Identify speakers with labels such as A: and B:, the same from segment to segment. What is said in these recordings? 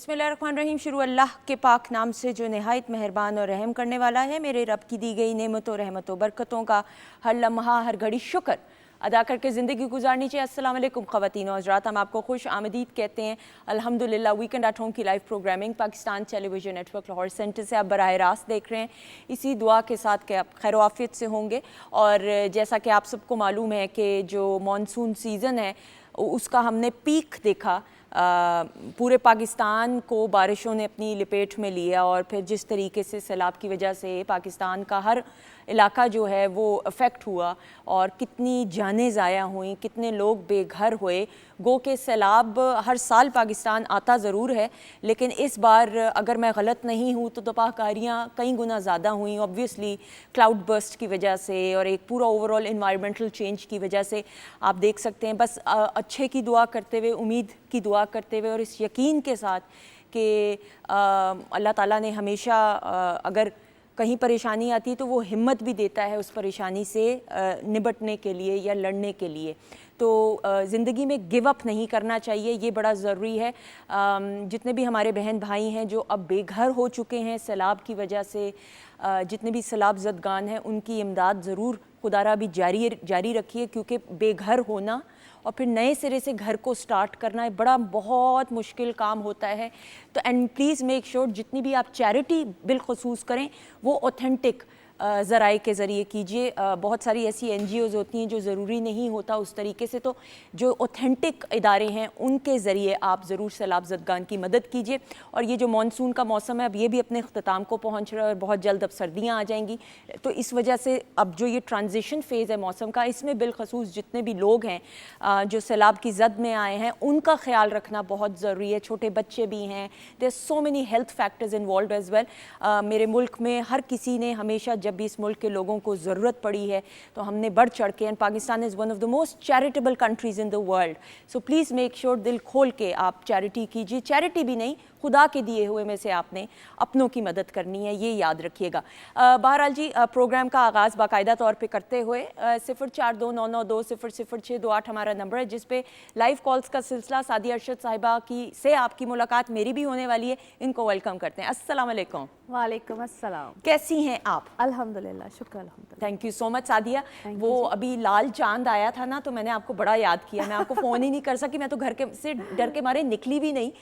A: बिस्मिल्लाहिर्रहमानिर्रहीम। शुरू अल्लाह के पाक नाम से जो नहायत मेहरबान और रहम करने वाला है। मेरे रब की दी गई नेमतों रहमतों बरकतों का हर लम्हा हर घड़ी शुक्र अदा करके ज़िंदगी गुजारनी चाहिए। अस्सलाम वालेकुम ख़वातीन और हज़रात, हम आपको खुश आमदीद कहते हैं। अल्हम्दुलिल्लाह वीकेंड एट होम की live programming Pakistan television network Lahore centre से आप बराह रास्त देख रहे हैं। इसी दुआ के साथ कि आप खैर आफियत से होंगे। और जैसा कि आप सबको मालूम है कि जो मानसून सीज़न है उसका हमने पीक देखा। पूरे पाकिस्तान को बारिशों ने अपनी लपेट में लिया और फिर जिस तरीके से सैलाब की वजह से पाकिस्तान का हर इलाका जो है वो अफेक्ट हुआ और कितनी जानें ज़ाया हुई, कितने लोग बेघर हुए। गो के सैलाब हर साल पाकिस्तान आता ज़रूर है, लेकिन इस बार अगर मैं गलत नहीं हूँ तो तबाहकारियाँ कई गुना ज़्यादा हुई। ऑब्वियसली क्लाउड बर्स्ट की वजह से और एक पूरा ओवरऑल इन्वायरमेंटल चेंज की वजह से आप देख सकते हैं। बस अच्छे की दुआ करते हुए, उम्मीद की दुआ करते हुए और इस यकीन के साथ कि अल्लाह ताला ने हमेशा अगर कहीं परेशानी आती है तो वो हिम्मत भी देता है उस परेशानी से निपटने के लिए या लड़ने के लिए। तो ज़िंदगी में गिव अप नहीं करना चाहिए, ये बड़ा ज़रूरी है। जितने भी हमारे बहन भाई हैं जो अब बेघर हो चुके हैं सैलाब की वजह से, जितने भी सैलाब ज़दगान हैं उनकी इमदाद ज़रूर खुदारा भी जारी रखिए, क्योंकि बेघर होना और फिर नए सिरे से घर को स्टार्ट करना बड़ा बहुत मुश्किल काम होता है। तो एंड प्लीज़ मेक श्योर जितनी भी आप चैरिटी बिलखसूस करें वो ऑथेंटिक ज़राए के ज़रिए कीजिए। बहुत सारी ऐसी NGOs होती हैं जो ज़रूरी नहीं होता उस तरीके से, तो जो ऑथेंटिक इदारे हैं उनके ज़रिए आप ज़रूर सैलाब ज़दगान की मदद कीजिए। और ये जो मानसून का मौसम है अब ये भी अपने अख्ताम को पहुँच रहा है और बहुत जल्द अब सर्दियाँ आ जाएंगी। तो इस वजह से अब जो ये ट्रांजिशन फ़ेज़ है मौसम का, इसमें बिलखसूस जितने भी लोग हैं जो सैलाब की जद में आए हैं उनका ख्याल रखना बहुत ज़रूरी है। छोटे बच्चे भी हैं, there so many health factors involve as well. मेरे मुल्क में हर किसी ने हमेशा जब भी इस मुल्क के लोगों को ज़रूरत पड़ी है तो हमने बढ़ चढ़ के, and Pakistan is one of the most charitable countries in the world. So please make sure दिल खोल के आप चैरिटी कीजिए। चैरिटी भी नहीं, खुदा के दिए हुए में से आपने अपनों की मदद करनी है, ये याद रखिएगा। बहरहाल जी, प्रोग्राम का आगाज़ बाकायदा तौर पे करते हुए 042992000628 हमारा नंबर है जिस पे लाइव कॉल्स का सिलसिला। सादिया अरशद साहिबा की से आपकी मुलाकात मेरी भी होने वाली है, इनको वेलकम करते हैं। अस्सलाम वालेकुम।
B: वालेकुम अस्सलाम।
A: कैसी हैं आप?
B: अल्हम्दुलिल्लाह, शुक्र अल्हम्दुलिल्लाह।
A: Thank you so much Sadia. वो अभी लाल चांद आया था ना तो मैंने आपको बड़ा याद किया। मैं आपको फ़ोन ही नहीं कर सकी, मैं तो घर के से डर के मारे निकली भी नहीं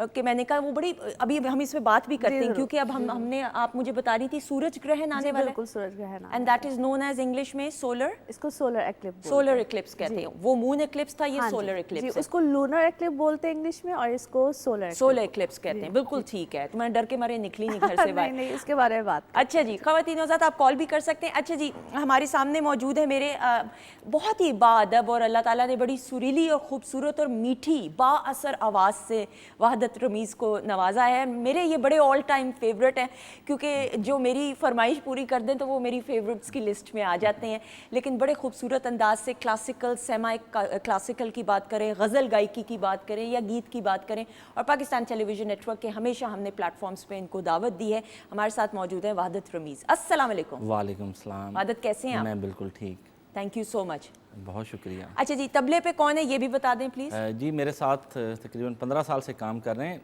A: कि मैंने कहा वो बड़ी, अभी हम इसमें बात भी करते हैं क्योंकि अब हमने आप मुझे बता रही थी सूरज ग्रहण आने वाला है।
B: बिल्कुल सूरज ग्रहण,
A: and that is known as English में सोलर,
B: इसको सोलर एक्लिप्स,
A: सोलर इक्लिप्स कहते हैं। वो मून इक्लिप्स था, ये सोलर इक्लिप्स है।
B: उसको लूनर एक्लिप्स बोलते हैं इंग्लिश में और इसको सोलर
A: इक्लिप्स कहते हैं। बिल्कुल ठीक है, तो मैं डर के मारे निकली नहीं घर से बाहर।
B: नहीं, इसके बारे में बात।
A: अच्छा जी, ख़वातीन हज़रात आप कॉल भी कर सकते हैं। अच्छा जी, हमारे सामने मौजूद है मेरे बहुत ही बाअदब और अल्लाह ताला ने बड़ी सुरीली और ख़ूबसूरत और मीठी बाअसर आवाज़ से वहदत रमीज़ को नवाजा है। मेरे ये बड़े ऑल टाइम फेवरेट हैं क्योंकि जो मेरी फरमाइश पूरी कर दें तो वो मेरी फेवरेट्स की लिस्ट में आ जाते हैं। लेकिन बड़े खूबसूरत अंदाज से क्लासिकल, सेमी क्लासिकल की बात करें, गज़ल गायकी की बात करें या गीत की बात करें, और पाकिस्तान टेलीविज़न नेटवर्क के हमेशा हमने प्लेटफॉर्म्स पे इनको दावत दी है। हमारे साथ मौजूद है वहदत रमीज़। अस्सलाम वालेकुम।
C: वालेकुम सलाम।
A: वहदत कैसे हैं आप?
C: मैं बिल्कुल ठीक।
A: थैंक यू सो मच,
C: बहुत शुक्रिया।
A: अच्छा जी, तबले पे कौन है ये भी बता दें प्लीज़।
C: जी मेरे साथ तकरीबन 15 साल से काम कर रहे हैं,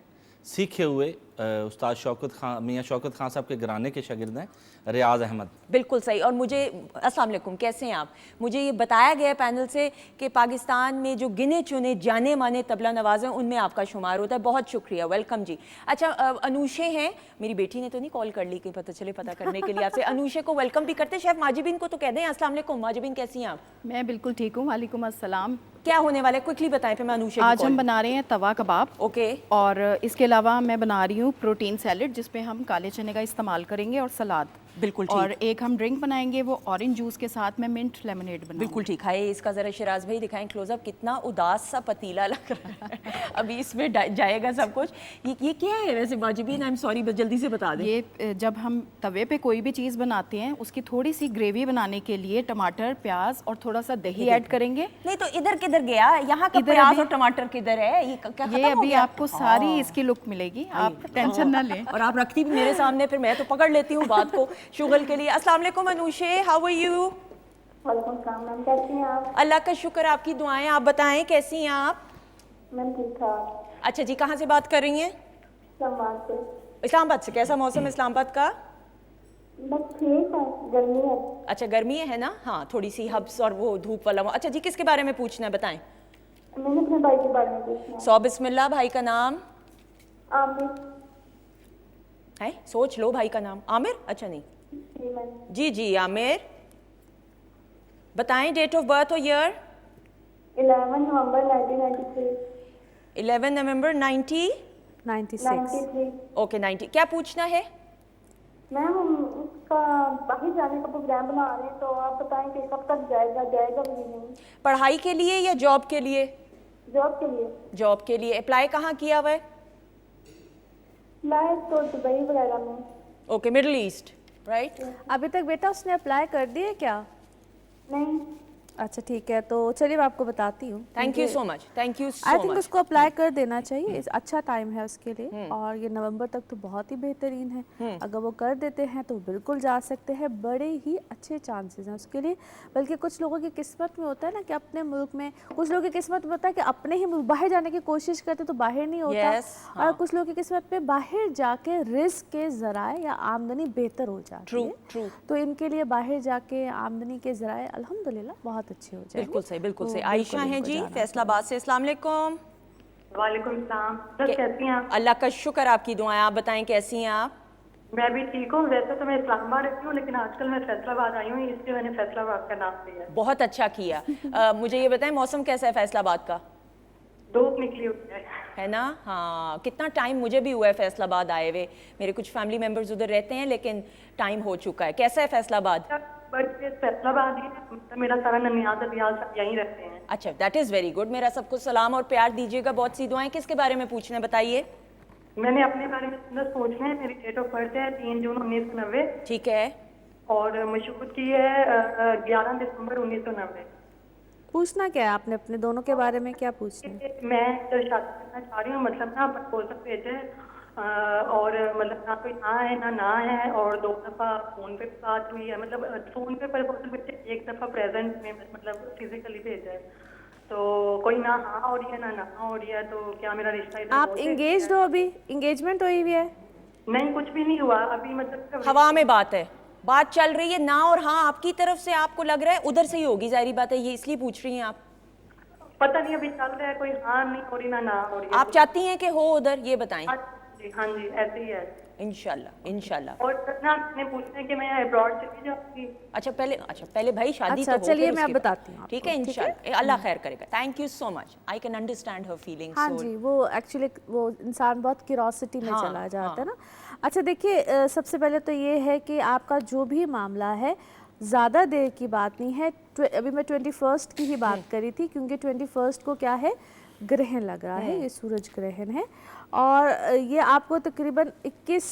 C: सीखे हुए उस्ताद शौकत खान, मियाँ शौकत खान साहब के घराने के शागिर्द हैं, रियाज अहमद।
A: बिल्कुल सही। और मुझे अस्सलाम वालेकुम, कैसे हैं आप? मुझे ये बताया गया पैनल से कि पाकिस्तान में जो गिने चुने जाने माने तबला नवाज हैं उनमें आपका शुमार होता है। बहुत शुक्रिया, वेलकम जी। अच्छा, अनूशे हैं, मेरी बेटी ने तो नहीं कॉल कर ली कि पता चले पता करने के लिए आपसे। अनूशे को वेलकम भी करते हैं। शेफ माजिबिन को तो कह दें अस्सलाम वालेकुम। माजिबिन कैसी हैं आप?
D: मैं बिल्कुल ठीक हूँ, वालेकुम अस्सलाम।
A: क्या होने वाला है क्विकली बताएं फिर मैं अनूशे।
D: आज हम बना रहे हैं तवा कबाब।
A: ओके।
D: और इसके अलावा मैं बना रही हूँ प्रोटीन सैलेड जिसपे हम काले चने का इस्तेमाल करेंगे और सलाद।
A: बिल्कुल ठीक।
D: और एक हम ड्रिंक बनाएंगे, वो ऑरेंज जूस के साथ में मिंट लेमनेड बनाऊंगी।
A: बिल्कुल ठीक है। इसका ज़रा शिराज भाई दिखाएं क्लोजअप, कितना उदास सा पतीला लग रहा है। अभी इसमें जाएगा सब कुछ। ये क्या है वैसे माजिबीन? आई एम सॉरी, बस जल्दी से बता दें।
D: ये जब हम तवे पे कोई भी चीज़ बनाते हैं उसकी थोड़ी सी ग्रेवी बनाने के लिए टमाटर, प्याज और थोड़ा सा दही ऐड करेंगे।
A: नहीं तो इधर किधर गया? यहाँ का प्याज और टमाटर किधर है? ये
D: अभी आपको सारी इसकी लुक मिलेगी, आप टेंशन ना लें।
A: और आप रखती भी मेरे सामने, फिर मैं तो पकड़ लेती हूँ बात को शुगल के लिए। अस्सलाम वालेकुम अनूशे, हाउ आर यू?
E: वालेकुम सलाम मैम, कैसी हैं आप?
A: अल्लाह का शुक्र, आपकी दुआएं। आप बताएं कैसी हैं आप?
E: मैम ठीक ठाक।
A: अच्छा जी, कहाँ से बात कर रही हैं?
E: इस्लामाबाद से।
A: इस्लामाबाद से। कैसा मौसम है इस्लामाबाद का?
E: बस ठीक है, गर्मी है।
A: अच्छा, गर्मी है ना? हाँ, थोड़ी सी हब्स और वो धूप वाला। अच्छा जी, किसके बारे में पूछना है बताएं?
E: मैंने अपने भाई के बारे में पूछना
A: सौ बिस्मिल्लाह। भाई का नाम
E: है। आमिर।
A: है? सोच लो भाई का नाम। आमिर? अच्छा नहीं।
E: जी मैम।
A: जी जी आमिर, बताएं डेट ऑफ बर्थ और ईयर।
E: 11 नवंबर 1993।
A: 11 नवंबर
B: 96
E: 93।
A: ओके 90। क्या पूछना है?
E: मैम हम उसका बाहर जाने का प्रोग्राम बना रहे हैं, तो आप बताएं कि कब तक जाएगा भी नहीं।
A: पढ़ाई के लिए या जॉब के लिए?
E: जॉब के लिए।
A: जॉब के लिए। अप्लाई कहाँ किया हुआ है?
E: लाए तो दुबई वगैरह में।
A: Okay, middle east, right.
B: अभी तक बेटा उसने अप्लाई कर दिए क्या?
E: नहीं।
B: अच्छा ठीक है, तो चलिए मैं आपको बताती हूँ।
A: Thank you so much, thank you
B: I
A: so
B: think
A: much.
B: उसको अप्लाई कर देना चाहिए, अच्छा टाइम है उसके लिए, और ये नवंबर तक तो बहुत ही बेहतरीन है। अगर वो कर देते हैं तो बिल्कुल जा सकते हैं, बड़े ही अच्छे चांसेस हैं उसके लिए। बल्कि कुछ लोगों की किस्मत में होता है ना कि अपने मुल्क में, कुछ लोगों की किस्मत में होता है कि अपने ही मुल्क बाहर जाने की कोशिश करते तो बाहर नहीं होता।
A: Yes,
B: और कुछ लोगों की किस्मत में बाहर जाके रिस्क के ज़राए या आमदनी बेहतर हो जाती है।
A: ट्रू।
B: तो इनके लिए बाहर जाके आमदनी के ज़राए अल्हम्दुलिल्लाह बहुत अच्छे हो जाएंगे।
A: बिल्कुल सही, बिल्कुल
B: तो
A: सही। आयशा हैं
B: इनको
A: जी
B: जाना
A: फैसलाबाद से। अस्सलाम वालेकुम।
E: वालेकुम सलाम। सर कैसी हैं आप?
A: अल्लाह का शुक्र, आपकी दुआएं। आप बताएं कैसी हैं आप?
E: मैं भी ठीक हूँ। वैसे तो मैं इस्लामाबाद रहती हूँ, लेकिन आजकल मैं फैसलाबाद आई हूँ, इसलिए मैंने फैसलाबाद का नाम लिया है।
A: बहुत अच्छा किया। मुझे ये बताएं मौसम कैसा है फैसलाबाद का?
E: धूप निकली हुई
A: है ना? हाँ, कितना टाइम मुझे भी हुआ है फैसलाबाद आए हुए। मेरे कुछ फैमिली मेंबर्स उधर रहते हैं, लेकिन टाइम हो चुका है। कैसा है फैसलाबाद?
E: बट ये फैसलाबाद ही है, मतलब मेरा सारा ननियाल ददियाल सब यहीं रहते हैं।
A: अच्छा, दैट इज़ वेरी गुड। मेरा सबको सलाम और प्यार दीजिएगा, बहुत सी दुआएं। किसके बारे में पूछना है बताइए?
E: मैंने अपने बारे में बस पूछना है। मेरी डेट ऑफ बर्थ है 3 जून 1990
A: ठीक है।
E: और मशहूर की है 11 दिसंबर 1990।
B: पूछना क्या है आपने अपने दोनों के बारे में, क्या पूछना है?
E: मैं तो शादी करना चाह रही हूँ, मतलब ना प्रपोजल भेजा है, और मतलब ना कोई हाँ है ना है, और 2 दफ़ा फ़ोन पे बात हुई है, मतलब फ़ोन पे प्रपोजल भेजे, 1 दफ़ा प्रेजेंट में मतलब फिजिकली भेजा है। तो कोई ना हाँ हो रही है ना हो रही है, तो क्या मेरा रिश्ता इधर
B: आप
E: हो जाए?
B: इंगेज्ड हो अभी? इंगेजमेंट हुई हुई है?
E: नहीं, कुछ भी नहीं हुआ अभी, मतलब
A: हवा में बात है, बात चल रही है। ना और हाँ आपकी तरफ से आपको लग रहा है उधर से ही होगी, जाहिर बात है, ये इसलिए पूछ रही हैं आप?
E: पता नहीं अभी चल रहा है, कोई हाँ नहीं हो रही ना हो रही है।
A: आप चाहती हैं कि हो उधर, ये बताएं।
E: हाँ जी ऐसे ही है।
A: इंशाल्लाह इंशाल्लाह।
E: और ना आपने पूछना है कि मैं अब्रॉड चली जाऊंगी।
A: अच्छा पहले भाई शादी
B: अच्छा,
A: तो हो,
B: चलिए
A: फिर
B: मैं
A: उसके
B: अब
A: बाद।
B: बताती हूँ आपको,
A: ठीक है,
B: ठीक है?
A: इंशाल्लाह अल्लाह खैर करेगा। Thank you so much, I can understand her feelings.
B: हाँ जी, वो एक्चुअली वो इंसान बहुत क्यूरोसिटी में
A: हाँ,
B: चला जाता
A: हाँ।
B: है ना। अच्छा देखिए, सबसे पहले तो ये है कि आपका जो भी मामला है ज़्यादा देर की बात नहीं है। अभी मैं 21 की ही बात करी थी, क्योंकि 21 को क्या है, ग्रहण लग रहा है, ये सूरज ग्रहण है, और ये आपको तकरीबन 21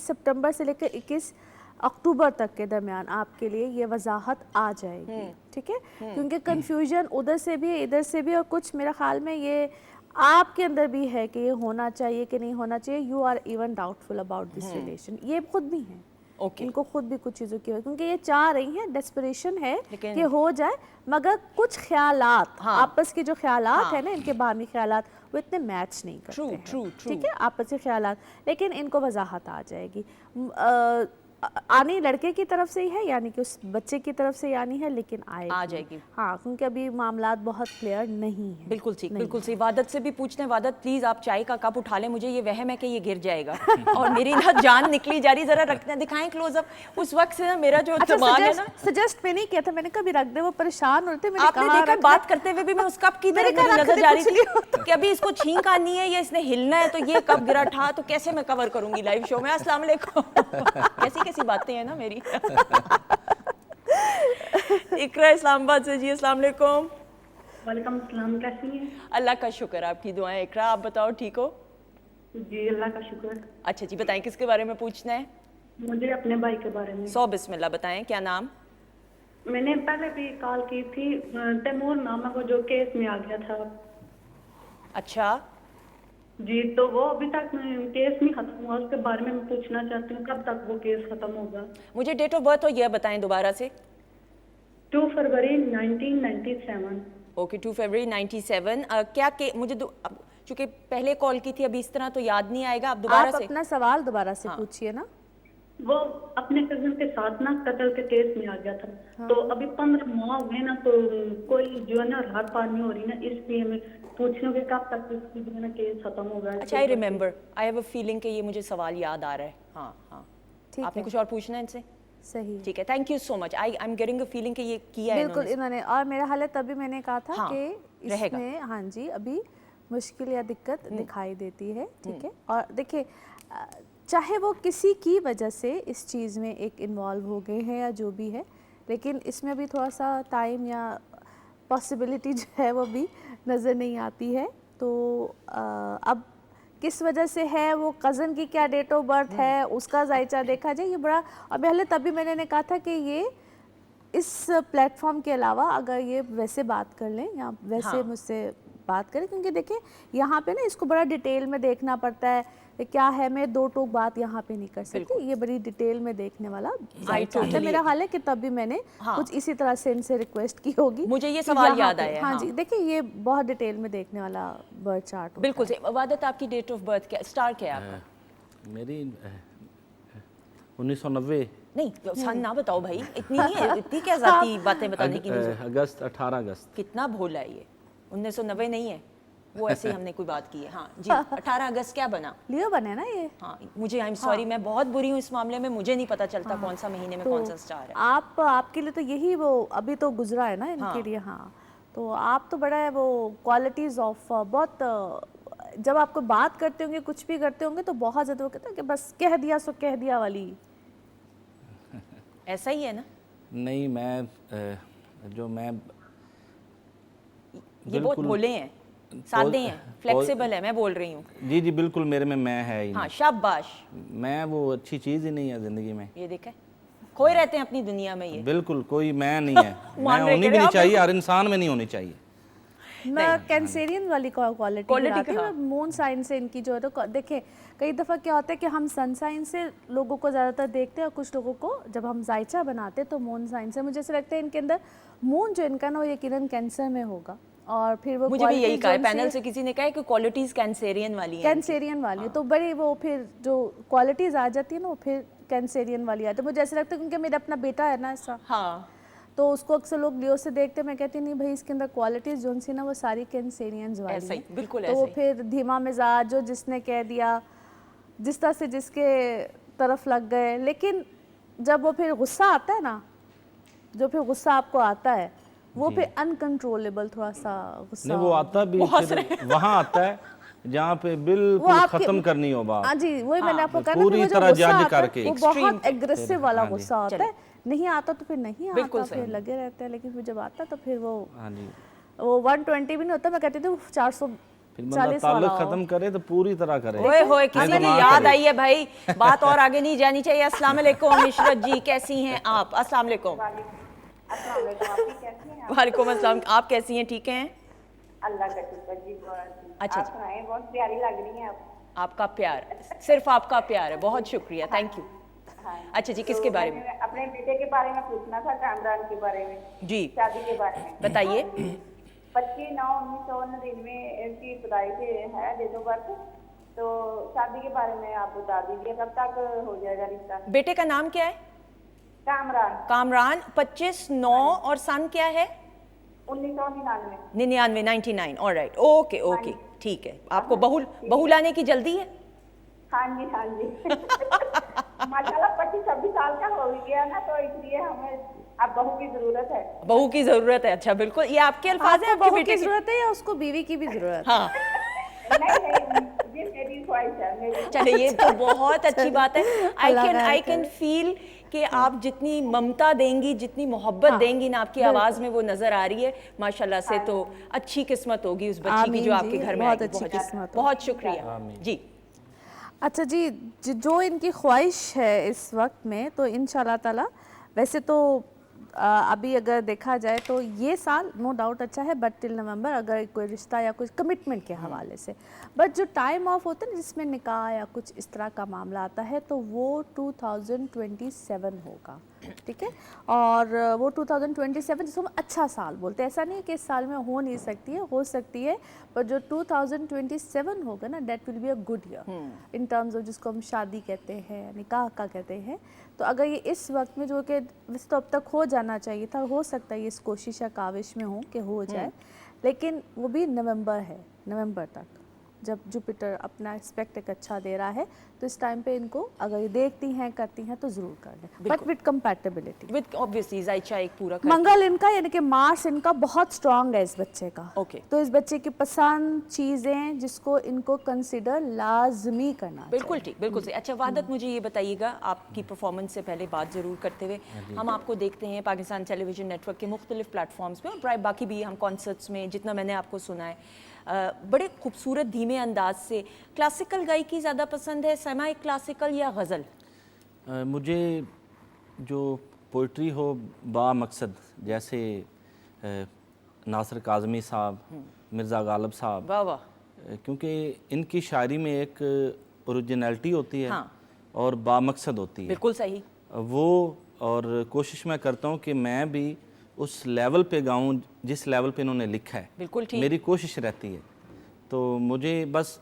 B: सितंबर से लेकर 21 अक्टूबर तक के दरमियान आपके लिए ये वजाहत आ जाएगी। ठीक है, क्योंकि कन्फ्यूजन उधर से भी है इधर से भी, और कुछ मेरा ख्याल में ये आपके अंदर भी है कि ये होना चाहिए कि नहीं होना चाहिए। You are even doubtful about this relation, ये खुद भी है।
A: ओके।
B: इनको खुद भी कुछ चीज़ों की, क्योंकि ये चाह रही हैं, डेस्परेशन है
A: लेकिन-
B: कि हो जाए, मगर कुछ ख्यालात,
A: हाँ।
B: आपस के जो ख्यालात
A: हाँ।
B: है ना, इनके बाहमी ख्यालात, वो इतने मैच नहीं करते
A: True,
B: हैं।
A: true, true.
B: ठीक है, आपस के ख्यालात, लेकिन इनको वजाहत आ जाएगी। आनी लड़के की तरफ से ही है, यानी कि उस बच्चे की तरफ से यानी है, लेकिन
A: आ जाएगी।
B: हाँ, क्योंकि अभी मामलात बहुत क्लियर नहीं है।
A: बिल्कुल ठीक, बिल्कुल सही। वादत से भी पूछने, वादत प्लीज आप चाय का कप उठा लें, मुझे ये वहम है कि ये गिर जाएगा और मेरी ना जान निकली जा रही। जरा रखते हैं, दिखाएं क्लोजअप। उस वक्त से ना मेरा जो
B: अच्छा,
A: दिमाग है ना,
B: सजेस्ट मैंने किया था, मैंने कभी रख दे, वो परेशान हो रहे थे, मैंने
A: आपने
B: कहा
A: देखा
B: रख
A: बात
B: दे।
A: करते हुए भी मैं उस कप की
B: मैंने
A: तरफ
B: कहा
A: मेरी
B: रख
A: नजर
B: दे,
A: जा रही
B: कुछ नहीं
A: थी कि अभी इसको छींक आनी है या इसने हिलना है, तो ये कब गिरा था, तो कैसे मैं कवर करूंगी लाइव शो में। अस्सलाम वालेकुम। कैसी कैसी बातें हैं ना मेरी। इकरा इस्लामाबाद से जी, अस्सलाम वालेकुम।
E: वालेकुम अस्सलाम, कैसी हैं?
A: अल्लाह का शुक्र, आपकी दुआएं। इकरा आप बताओ, ठीक हो?
E: जी अल्लाह का शुक्र।
A: अच्छा जी, बताएं किसके बारे में पूछना है?
E: मुझे अपने भाई के बारे में।
A: सौ बिस्मिल्लाह, बताएं क्या नाम?
E: मैंने पहले भी कॉल की थी, तैमूर नाम है वो, जो केस में आ गया था।
A: अच्छा,
E: जी, तो वो अभी तक केस नहीं खत्म हुआ, उसके बारे में मैं पूछना चाहती हूँ कब तक वो केस खत्म होगा।
A: मुझे डेट ऑफ बर्थ और यह बताएं दोबारा से।
E: 2 फरवरी 1997।
A: ओके, 2 फरवरी 97। क्या के मुझे चूंकि पहले कॉल की थी, अभी इस तरह तो याद नहीं आएगा, आप दोबारा
B: आप
A: से।
B: अपना सवाल दोबारा से पूछिए ना।
E: वो अपने कजन के साथ ना कत्ल के केस में आ गया था, तो अभी 15 माह हो गए ना, तो कोई जो है ना राहत पार नहीं हो रही ना, इसलिए मैं पूछ रही हूँ कि कब तक इसकी जो है ना केस खत्म होगा।
A: अच्छा, I remember, I have a feeling कि ये मुझे सवाल याद आ रहा है। हाँ हाँ,
B: ठीक
A: आपने
B: है।
A: कुछ और पूछना है इनसे?
B: सही,
A: ठीक है, thank you so much. I am getting a feeling कि ये किया है
B: बिल्कुल इन्होंने। और मेरा हाल है, तभी मैंने कहा था
A: हाँ,
B: कि
A: रहेगा।
B: इसमें हाँ जी अभी मुश्किल या दिक्कत दिखाई देती है, ठीक है। और देखिए चाहे वो किसी की वजह से इस चीज़ में एक इन्वॉल्व हो गए हैं या जो भी है, लेकिन इसमें भी थोड़ा सा टाइम या पॉसिबिलिटी जो है वो भी नज़र नहीं आती है। तो अब किस वजह से है, वो कज़न की क्या डेट ऑफ बर्थ है, उसका जायचा देखा जाए, ये बड़ा। और पहले तभी मैंने कहा था कि ये इस प्लेटफॉर्म के अलावा अगर ये वैसे बात कर लें या वैसे
A: हाँ।
B: मुझसे बात करें, क्योंकि देखिए यहाँ पे ना इसको बड़ा डिटेल में देखना पड़ता है कि क्या है। मैं दो टोक बात यहाँ पे नहीं कर सकती, ये बड़ी डिटेल में देखने वाला जायचा है।
A: totally
B: मेरा हाल है कि तभी मैंने
A: हाँ।
B: कुछ इसी तरह से इनसे रिक्वेस्ट की होगी।
A: मुझे ये
B: कि
A: सवाल
B: यहाँ
A: याद
B: पे-
A: आया है,
B: हाँ
A: हाँ।
B: जी, देखिए ये बहुत डिटेल में देखने वाला बर्थ चार्ट होता
A: बिल्कुल
B: है।
A: सही। वादत, आपकी डेट ऑफ बर्थ क्या, स्टार क्या है आपका?
C: मेरी 1990
A: नहीं, सन ना बताओ भाई, इतनी नहीं है, इतनी क्या जाती बातें बताने की नहीं।
C: अगस्त 18 अगस्त।
A: कितना भोला है ये, 1990 नहीं है वो, ऐसे ही हमने कोई बात की है। हाँ जी, 18 अगस्त क्या बना?
B: लियो बने ना ये।
A: हाँ, मुझे आई एम सॉरी, मैं बहुत बुरी हूँ इस मामले में, मुझे नहीं पता चलता कौन सा महीने में कौन सा स्टार है।
B: आप आपके लिए तो यही वो अभी तो गुजरा है ना इनके
A: हाँ।
B: लिए। हाँ, तो आप तो बड़ा है वो क्वालिटीज़ ऑफ बहुत, जब आपको बात करते होंगे, कुछ भी करते होंगे, तो बहुत ज़्यादा वो कहते हैं कि बस कह दिया सो कह दिया वाली।
A: ऐसा ही है ना?
C: नहीं, मैं जो मैं
A: ये बहुत भोले हैं, सादे हैं, फ्लेक्सिबल है, मैं बोल रही हूँ।
C: जी जी बिल्कुल, मेरे में मैं है ही
A: हाँ,
C: नहीं।
A: शाबाश।
C: मैं वो अच्छी चीज़ ही नहीं है ज़िंदगी में।
A: ये देखा, खोए रहते हैं अपनी दुनिया में ये।
C: बिल्कुल कोई मैं नहीं है।
A: मान
C: मैं
A: रहे
C: होनी
A: कह
C: भी
A: रहे
C: नहीं
A: आप
C: चाहिए, हर इंसान में नहीं होनी चाहिए।
B: मैं कैंसेरियन वाली क्वालिटी
A: Quality
B: हूँ।
A: हाँ।
B: मून साइन से इनकी जो है तो देखिए कई दफ़ा क्या होता है कि हम सन साइन से लोगों को ज़्यादातर देखते हैं, और कुछ लोगों को जब हम जायचा बनाते हैं तो मून साइन से। मुझे ऐसा लगता है इनके अंदर मून जो इनका ना वो यकीनन कैंसर में होगा। और फिर वो
A: मुझे भी यही
B: qualities
A: कहा है,
B: जो इनसे-
A: पैनल से किसी ने कहा है कि क्वालिटीज कैंसेरियन वाली हैं।
B: कैंसेरियन वाली है, तो बड़ी वो फिर जो क्वालिटीज़ आ जाती है ना वो फिर कैंसेरियन वाली आती है। मुझे ऐसा लगता है क्योंकि मेरा अपना बेटा है ना ऐसा,
A: हाँ,
B: तो उसको अक्सर लोग लियो से देखते, मैं कहती नहीं भाई इसके अंदर क्वालिटीज़ जो सी ना वो सारी कैंसेरियंस वाली
A: ऐसा ही,
B: हैं।
A: बिल्कुल
B: तो वो
A: ऐसे ही।
B: फिर धीमा मिजाज जो जिसने कह दिया, जिस तरह से जिसके तरफ लग गए। लेकिन जब वो फिर गुस्सा आता है ना, जो फिर गुस्सा आपको आता है वो फिर अनकंट्रोलेबल थोड़ा सा गुस्सा।
C: नहीं, वो आता भी फिर वहाँ आता है जहाँ पे
B: वो
C: बिल्कुल
B: आपके-
C: खत्म करनी हो बात।
B: हाँ जी, वही मैंने आपको कहा ना
C: पूरी
B: कि वो जो
C: तरह
B: गुस्सा
C: जज
B: आता है,
C: करके।
B: वो बहुत एग्रेसिव वाला
C: हाँ जी।
B: गुस्सा होता है। नहीं आता तो फिर नहीं
A: बिल्कुल
B: आता,
A: सही।
B: फिर लगे रहते हैं। लेकिन फिर जब आता तो फिर वो
C: हाँ जी,
B: 120 भी नहीं होता, मैं कहती थी
C: फिर
B: 440
C: बंदा
B: वाला
C: ताल्लुक
B: हो।
C: खत्म करे तो पूरी तरह करे।
A: ओए होए, किसी
C: नहीं तो
A: की
C: ना
A: याद
C: करे।
A: आई है भाई, बात और आगे नहीं जानी चाहिए। अस्सलाम वालेकुम इशरत जी, कैसी हैं आप? अस्सलाम वालेकुम। वालेकुम अस्सलाम, आप कैसी हैं? ठीक हैं?
F: अल्लाह का शुक्र जी, बहुत
A: अच्छा
F: आप
A: जी।
F: सुनाएं, बहुत प्यारी लग रही हैं आप।
A: आपका प्यार, सिर्फ आपका प्यार है, बहुत शुक्रिया, थैंक यू।
F: हाँ।
A: अच्छा जी, किसके बारे में?
F: मैंने अपने बेटे के बारे में पूछना था, कामरान के बारे में,
A: जी
F: शादी के बारे में।
A: बताइए।
F: 25/9/1999 इसकी खुदाई से है डेट ऑफ बर्थ, तो शादी के बारे में आप बता दीजिए कब तक हो जाएगा रिश्ता।
A: बेटे का नाम क्या है?
F: कामरान,
A: कामरान। 25/9 और सन क्या है?
F: 1999।
A: 99, 99। ऑलराइट, ओके ओके, ठीक है। आपको बहू लाने की जल्दी है?
F: हाँ जी, हाँ जी। माशाल्लाह 25-26 साल का हो गया ना, तो इसलिए हमें अब बहू की जरूरत है।
A: बहू की जरूरत है। अच्छा, बिल्कुल, ये आपके अल्फाज हैं,
B: आपको
A: आपके
B: बहू
A: बेटे
B: की
A: की?
B: जरूरत है या उसको बीवी की भी जरूरत है?
A: हाँ,
F: नहीं, ये मेरी ख्वाहिश है, मेरी।
A: चलिए, ये तो बहुत अच्छी बात है।
B: अल्लाह
A: आई
B: खैर
A: कैन फील कि आप जितनी ममता देंगी, जितनी मोहब्बत देंगी ना, आपकी आवाज़ में वो नज़र आ रही है माशाल्लाह से। तो अच्छी किस्मत होगी उस बच्ची की
B: आमीन
A: जो
B: जी,
A: आपके घर में
B: बहुत
A: आएगी।
B: अच्छी किस्मत हो।
A: बहुत शुक्रिया जी।
B: अच्छा जी, जो इनकी ख्वाहिश है इस वक्त में, तो इंशाल्लाह ताला वैसे तो अभी अगर देखा जाए तो ये साल नो डाउट अच्छा है, बट टिल नवंबर अगर कोई रिश्ता या कुछ कमिटमेंट के हवाले से, बट जो टाइम ऑफ होता है ना जिसमें निकाह या कुछ इस तरह का मामला आता है, तो वो 2027 होगा। ठीक है। और वो 2027 जिसको हम अच्छा साल बोलते हैं, ऐसा नहीं है कि इस साल में हो नहीं सकती है, हो सकती है, पर जो 2027 होगा ना, that will be a good year in terms of जिसको हम शादी कहते हैं, निकाह का कहते हैं। तो अगर ये इस वक्त में, जो कि वैसे तो अब तक हो जाना चाहिए था, हो सकता है ये इस कोशिश या काविश में हो कि हो जाए, लेकिन वो भी नवंबर है, नवंबर तक जब जुपिटर अपना एस्पेक्ट एक अच्छा दे रहा है, तो इस टाइम पे इनको अगर ये देखती हैं करती हैं तो ज़रूर कर लें, but with compatibility
A: with obviously जायचा एक पूरा कर
B: मंगल इनका यानी कि मार्स इनका बहुत स्ट्रांग है इस बच्चे का।
A: ओके।
B: तो इस बच्चे की पसंद चीज़ें जिसको इनको कंसिडर लाजमी करना
A: बिल्कुल ठीक, बिल्कुल सही। अच्छा वादत, मुझे ये बताइएगा, आपकी परफॉर्मेंस से पहले बात ज़रूर करते हुए, हम आपको देखते हैं पाकिस्तान टेलीविज़न नेटवर्क के मुख्तलिफ प्लेटफॉर्म्स पे, और बाकी भी हम कॉन्सर्ट्स में, जितना मैंने आपको सुना है, बड़े खूबसूरत धीमे अंदाज से क्लासिकल गायकी ज़्यादा पसंद है, सेमी क्लासिकल या गज़ल?
C: मुझे जो पोइट्री हो बा मकसद, जैसे नासिर काज़मी साहब, मिर्ज़ा गालिब साहब,
A: वाह वाह,
C: क्योंकि इनकी शायरी में एक ओरिजिनलिटी होती है,
A: हाँ।
C: और बामकसद होती है।
A: बिल्कुल सही।
C: वो, और कोशिश मैं करता हूँ कि मैं भी उस लेवल पे गाऊँ जिस लेवल पे इन्होंने लिखा है।
A: बिल्कुल ठीक।
C: मेरी कोशिश रहती है। तो मुझे बस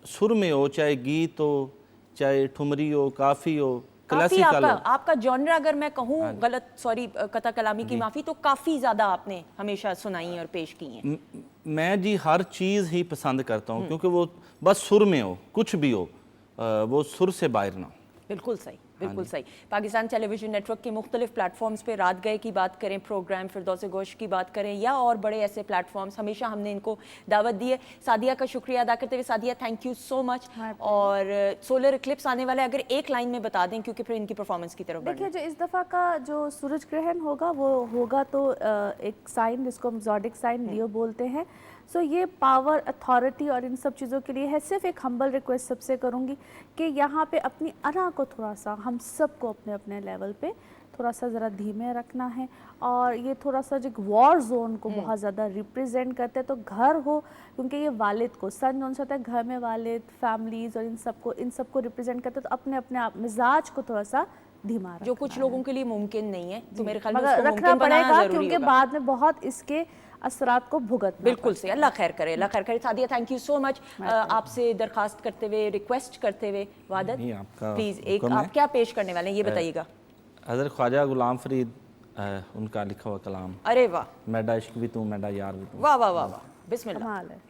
C: सुर में हो, चाहे गीत हो, चाहे ठुमरी हो, काफ़ी हो, क्लासिकल हो।
A: आपका जॉनरा अगर मैं कहूँ, गलत, सॉरी कता कलामी की माफ़ी, तो काफ़ी ज़्यादा आपने हमेशा सुनाई और पेश की हैं।
C: मैं जी हर चीज़ ही पसंद करता हूँ, क्योंकि वो बस सुर में हो, कुछ भी हो, वो सुर से बाहर ना हो।
A: बिल्कुल सही, बिल्कुल सही। पाकिस्तान टेलीविज़न नेटवर्क के मुख्तलिफ प्लेटफॉर्म्स पे रात गए की बात करें, प्रोग्राम फिरदौस गोश की बात करें, या और बड़े ऐसे प्लेटफॉर्म्स, हमेशा हमने इनको दावत दी है। सादिया का शुक्रिया अदा करते हुए, Sadia thank you so much. और सोलर इक्लिप्स आने वाला है, अगर एक लाइन में बता दें, क्योंकि फिर इनकी परफॉर्मेंस की तरफ
B: देखिए, जो इस दफ़ा का जो सूरज ग्रहण होगा, वो होगा तो एक साइन जिसको हम ज़ोडिक साइन लियो बोलते हैं। सो ये पावर, अथॉरिटी और इन सब चीज़ों के लिए है। सिर्फ एक हम्बल रिक्वेस्ट सबसे करूँगी कि यहाँ पे अपनी अना को थोड़ा सा, हम सबको अपने अपने लेवल पे थोड़ा सा ज़रा धीमे रखना है। और ये थोड़ा सा जो वॉर जोन को बहुत ज़्यादा रिप्रेजेंट करते हैं, तो घर हो, क्योंकि ये वालिद को, सन जोन से होता है घर में वालिद, फैमिलीज़ और इन सबको रिप्रेजेंट करते हैं, तो अपने अपने मिजाज को थोड़ा सा धीमा रखना,
A: जो कुछ लोगों के लिए मुमकिन नहीं है, तो मेरे ख्याल में
B: मगर
A: उसको
B: रखना
A: मुमकिन बनाना
B: पड़ेगा,
A: ज़रूरी
B: क्योंकि
A: होगा।
B: बाद में बहुत इसके असरात को भुगतना।
A: बिल्कुल सही, अल्लाह खैर करे, अल्लाह खैर करे। Sadia thank you so much. आपसे दरखास्त करते हुए, रिक्वेस्ट करते हुए, वादत
C: नहीं, आपका
A: प्लीज़ एक
C: हुक्म है।
A: आप क्या पेश करने वाले हैं ये बताइएगा।
C: हज़रत ख्वाजा गुलाम फरीद, उनका लिखा हुआ कलाम,
A: अरे वाह
C: मैडा इश्क भी तू, मैडा यार भी तू।
A: वाह वाह वाह वाह, बिस्मिल्लाह।
B: कमाल है।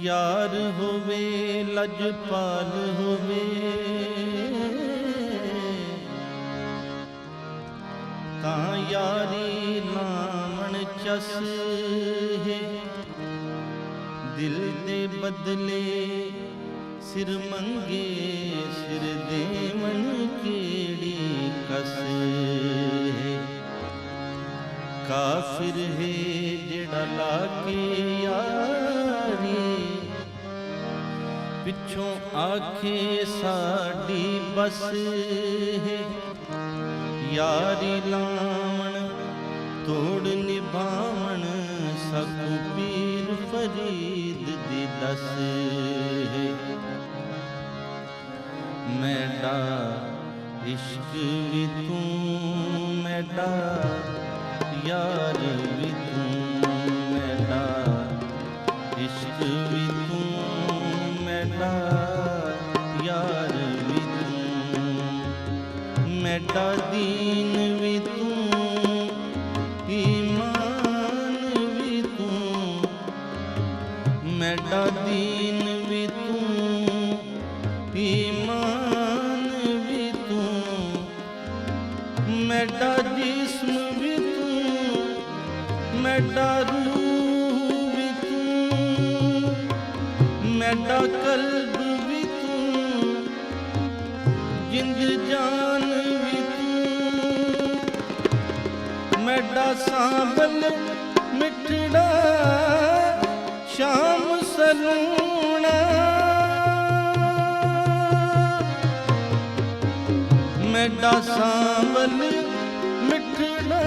G: यार होवे लजपाल होवे, तां यारी लावण चस है। दिल दे बदले सिर मंगे, सिर देवन केड़ी कस है। काफिर है जेड़ा लाके यारी, पिछों आखे साड़ी बस है। यारी लावण तोड़ निभावण, सकू पीर फरीद दी दस है। मैडा इश्क भी तू, मैडा यार भी तू, मैडा इश्क भी तू, मैडा यार भी तू, मैडा दीन भी तू, ईमान भी तू, मैडा दीन भी तू, ईमान भी तू, मैडा जिस्म भी तू, मैडा रूह भी तू, मैडा कल्ब भी तू, जिंद जान भी तू मैडा सांबल मिठड़ा शाम सलूना मैडा सांबल मिठड़ा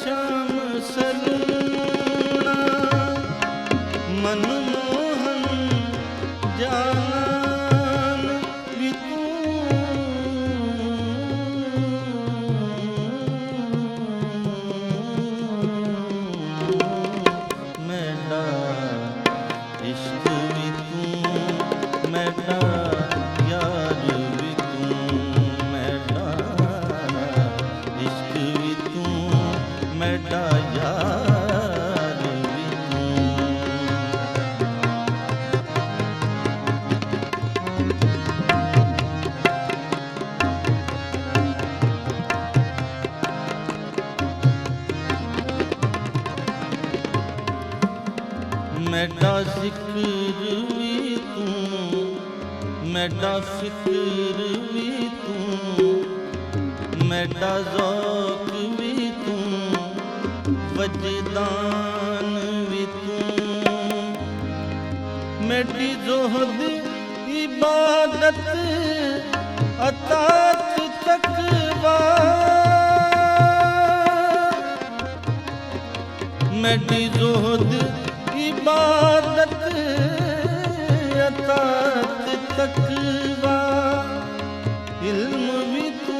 G: शाम सलूना मनमोहन जान भी तू मैडा इश्क भी तू मैडा यार भी तू मैडा इश्क भी तू मैडा यार भी तू मैडा जिक्र भी तू मैडा फिक्र भी तू मैडा ज़ौक़ भी तू वजदान भी तू मैडी ज़ुहद इबादत अतात तकवा मैडी ज़ुहद इबादत अतात तकवा इल्म भी तू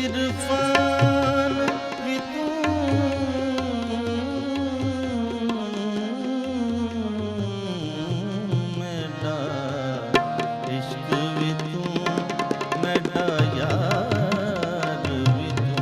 G: इरफान भी तू मैडा इश्क भी तू मैडा यार भी तू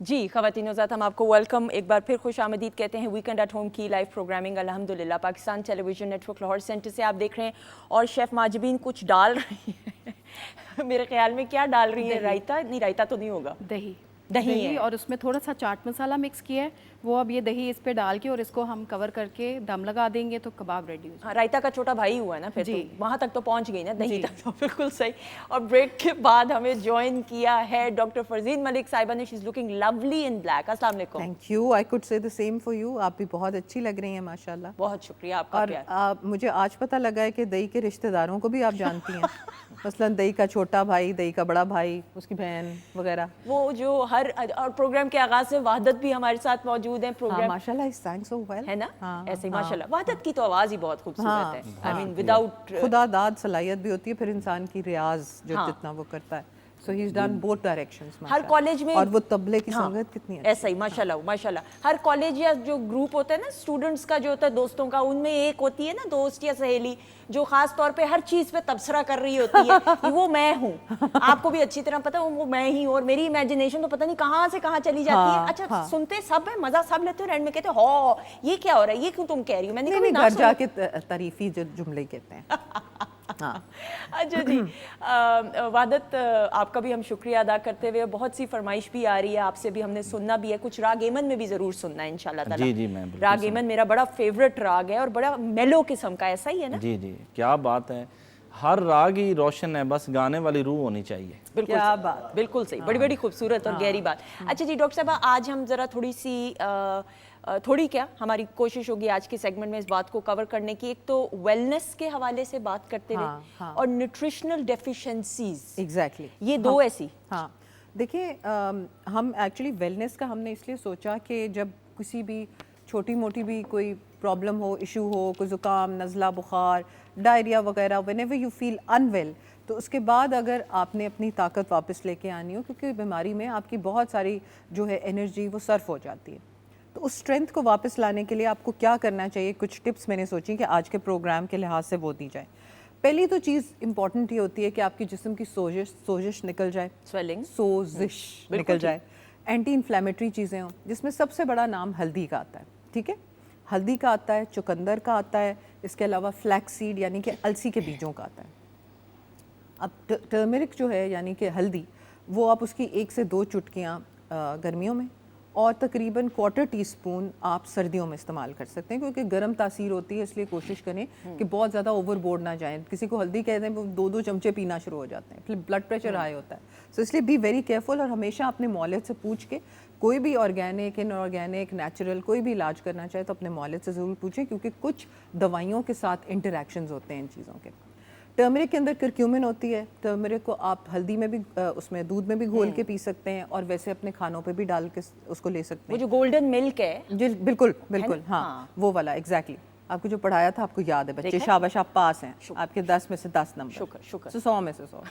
A: जी ख़वातीन हज़रात, हम आपको वेलकम एक बार फिर खुश आमदीद कहते हैं वीकेंड एट होम की लाइव प्रोग्रामिंग अल्हम्दुलिल्लाह Pakistan television network Lahore centre से आप देख रहे हैं। और शेफ़ माजबीन कुछ डाल रही है मेरे ख्याल में क्या डाल रही है? रायता? नहीं, रायता तो नहीं होगा,
D: दही
A: दही है।
D: और उसमें थोड़ा सा चाट मसाला मिक्स किया है वो। अब ये दही इस पे डाल के और इसको हम कवर करके दम लगा देंगे तो कबाब रेडी हो जाएगा।
A: हाँ, रायता का छोटा भाई हुआ ना फिर
D: जी।
A: तो वहाँ तक तो पहुँच गई ना, दही तक तो बिल्कुल सही। और ब्रेक के बाद हमें ज्वाइन किया है डॉक्टर फरजीन मलिक साहिबा ने। She is looking lovely in black. अस्सलाम वालेकुम।
H: Thank you, I could say the same for you. आप भी बहुत अच्छी लग रही हैं माशाल्लाह।
A: बहुत शुक्रिया आपका
H: और
A: प्यार।
H: मुझे आज पता लगा है कि दही के रिश्तेदारों को भी आप जानती हैं। मसलन दही का छोटा भाई, दही का बड़ा भाई, उसकी बहन वगैरह।
A: वो जो हर और प्रोग्राम के आगाज से वहादत भी हमारे साथ मौजूद है।
H: हाँ,
A: प्रोग्राम
H: माशाल्लाह इज sang so well
A: है ना,
H: हाँ,
A: ऐसे ही
H: हाँ,
A: माशाल्लाह। वहादत की तो आवाज़ ही बहुत खूबसूरत
H: हाँ,
A: है। आई मीन विदाउट
H: खुदा दाद सलाहियत भी होती है फिर इंसान की रियाज जो
A: हाँ।
H: जितना वो करता है। So he is done both directions.
A: हर कॉलेज में
H: और वो तबले की
A: हाँ,
H: संगत कितनी अच्छी।
A: ऐसा ही माशाल्लाह माशाल्लाह। हर कॉलेज या जो ग्रुप होता है ना स्टूडेंट्स का, जो होता है दोस्तों का, उनमें एक होती है ना दोस्त या सहेली जो खास तौर पे हर चीज पे तबसरा कर रही होती है कि वो मैं हूँ। आपको भी अच्छी तरह पता है वो मैं ही हूँ। और मेरी इमेजिनेशन तो पता नहीं कहाँ से कहाँ चली जाती है।
H: हाँ,
A: अच्छा
H: हाँ।
A: सुनते सब है, मजा सब लेते हो, एंड में कहते हो हो ये क्या हो रहा है, ये क्यों तुम कह रही हो? मैंने
H: नहीं,
A: कहा
H: घर जाके तारीफी जो जुमले कहते हैं। हाँ।
A: अच्छा जी, वादत आपका भी हम शुक्रिया अदा करते हुए, बहुत सी फरमाइश भी आ रही है आपसे भी, हमने सुनना भी है कुछ। राग एमन में भी ज़रूर सुनना है इंशाल्लाह ताला।
C: जी जी, मैं बिल्कुल
A: राग एमन मेरा बड़ा फेवरेट राग है और बड़ा मेलो किस्म का, ऐसा ही है ना?
C: जी जी, क्या बात है। हर राग ही रोशन है, बस गाने वाली रूह होनी चाहिए।
A: बिल्कुल
H: क्या
A: सही,
H: बात।
A: बिल्कुल सही। बड़ी बड़ी खूबसूरत और गहरी बात। अच्छा जी डॉक्टर साहब, आज हम ज़रा थोड़ी सी थोड़ी क्या हमारी कोशिश होगी आज के सेगमेंट में इस बात को कवर करने की। एक तो वेलनेस के हवाले से बात करते हुए
H: हाँ।
A: और न्यूट्रिशनल डेफिशिएंसीज,
H: एग्जैक्टली
A: ये दो ऐसी।
H: हाँ, देखिए हम एक्चुअली वेलनेस का हमने इसलिए सोचा कि जब किसी भी छोटी मोटी भी कोई प्रॉब्लम हो, इशू हो, कोई ज़ुकाम, नज़ला, बुखार, डायरिया वगैरह, व्हेनेवर यू फील अनवेल, तो उसके बाद अगर आपने अपनी ताकत वापस लेके आनी हो, क्योंकि बीमारी में आपकी बहुत सारी जो है एनर्जी वो सर्फ हो जाती है, तो उस स्ट्रेंथ को वापस लाने के लिए आपको क्या करना चाहिए, कुछ टिप्स मैंने सोची कि आज के प्रोग्राम के लिहाज से वो दी जाए। पहली तो चीज़ इंपॉर्टेंट ये होती है कि आपकी जिस्म की सोजिश निकल जाए,
A: स्वेलिंग,
H: सोजिश निकल जाए, एंटी इन्फ्लेमेटरी चीज़ें हों, जिसमें सबसे बड़ा नाम हल्दी का आता है। ठीक है, हल्दी का आता है, चुकंदर का आता है, इसके अलावा फ्लैक्स सीड यानी कि अलसी के बीजों का आता है। अब टर्मरिक जो है यानी कि हल्दी, वो आप उसकी 1 से 2 चुटकियाँ गर्मियों में, और तकरीबन 1/4 टीस्पून आप सर्दियों में इस्तेमाल कर सकते हैं, क्योंकि गर्म तासीर होती है, इसलिए कोशिश करें कि बहुत ज़्यादा ओवरबोर्ड ना जाएं। किसी को हल्दी कहते हैं वो 2-2 चमचे पीना शुरू हो जाते हैं, फिर ब्लड प्रेशर हाई होता है। सो इसलिए बी वेरी केयरफुल, और हमेशा अपने मौलिद से पूछ के कोई भी ऑर्गेनिक, इनऑर्गेनिक, नेचुरल कोई भी इलाज करना चाहे तो अपने मौलिद से ज़रूर पूछें, क्योंकि कुछ दवाइयों के साथ इंटरेक्शंस होते हैं इन चीज़ों के। टर्मरिक के अंदर करक्यूमिन होती है। टर्मरिक को आप हल्दी में भी उसमें दूध में भी घोल के पी सकते हैं, और वैसे अपने खानों पे भी डाल के उसको ले सकते
A: वो
H: हैं।
A: जो गोल्डन मिल्क है,
H: जी बिल्कुल बिल्कुल, हाँ वो वाला एग्जैक्टली। आपको जो पढ़ाया था आपको याद है बच्चे, शाबाश आप पास हैं, आपके 10 में से 10 नंबर।
A: शुक्र शुक्र।
H: 100 में से 100।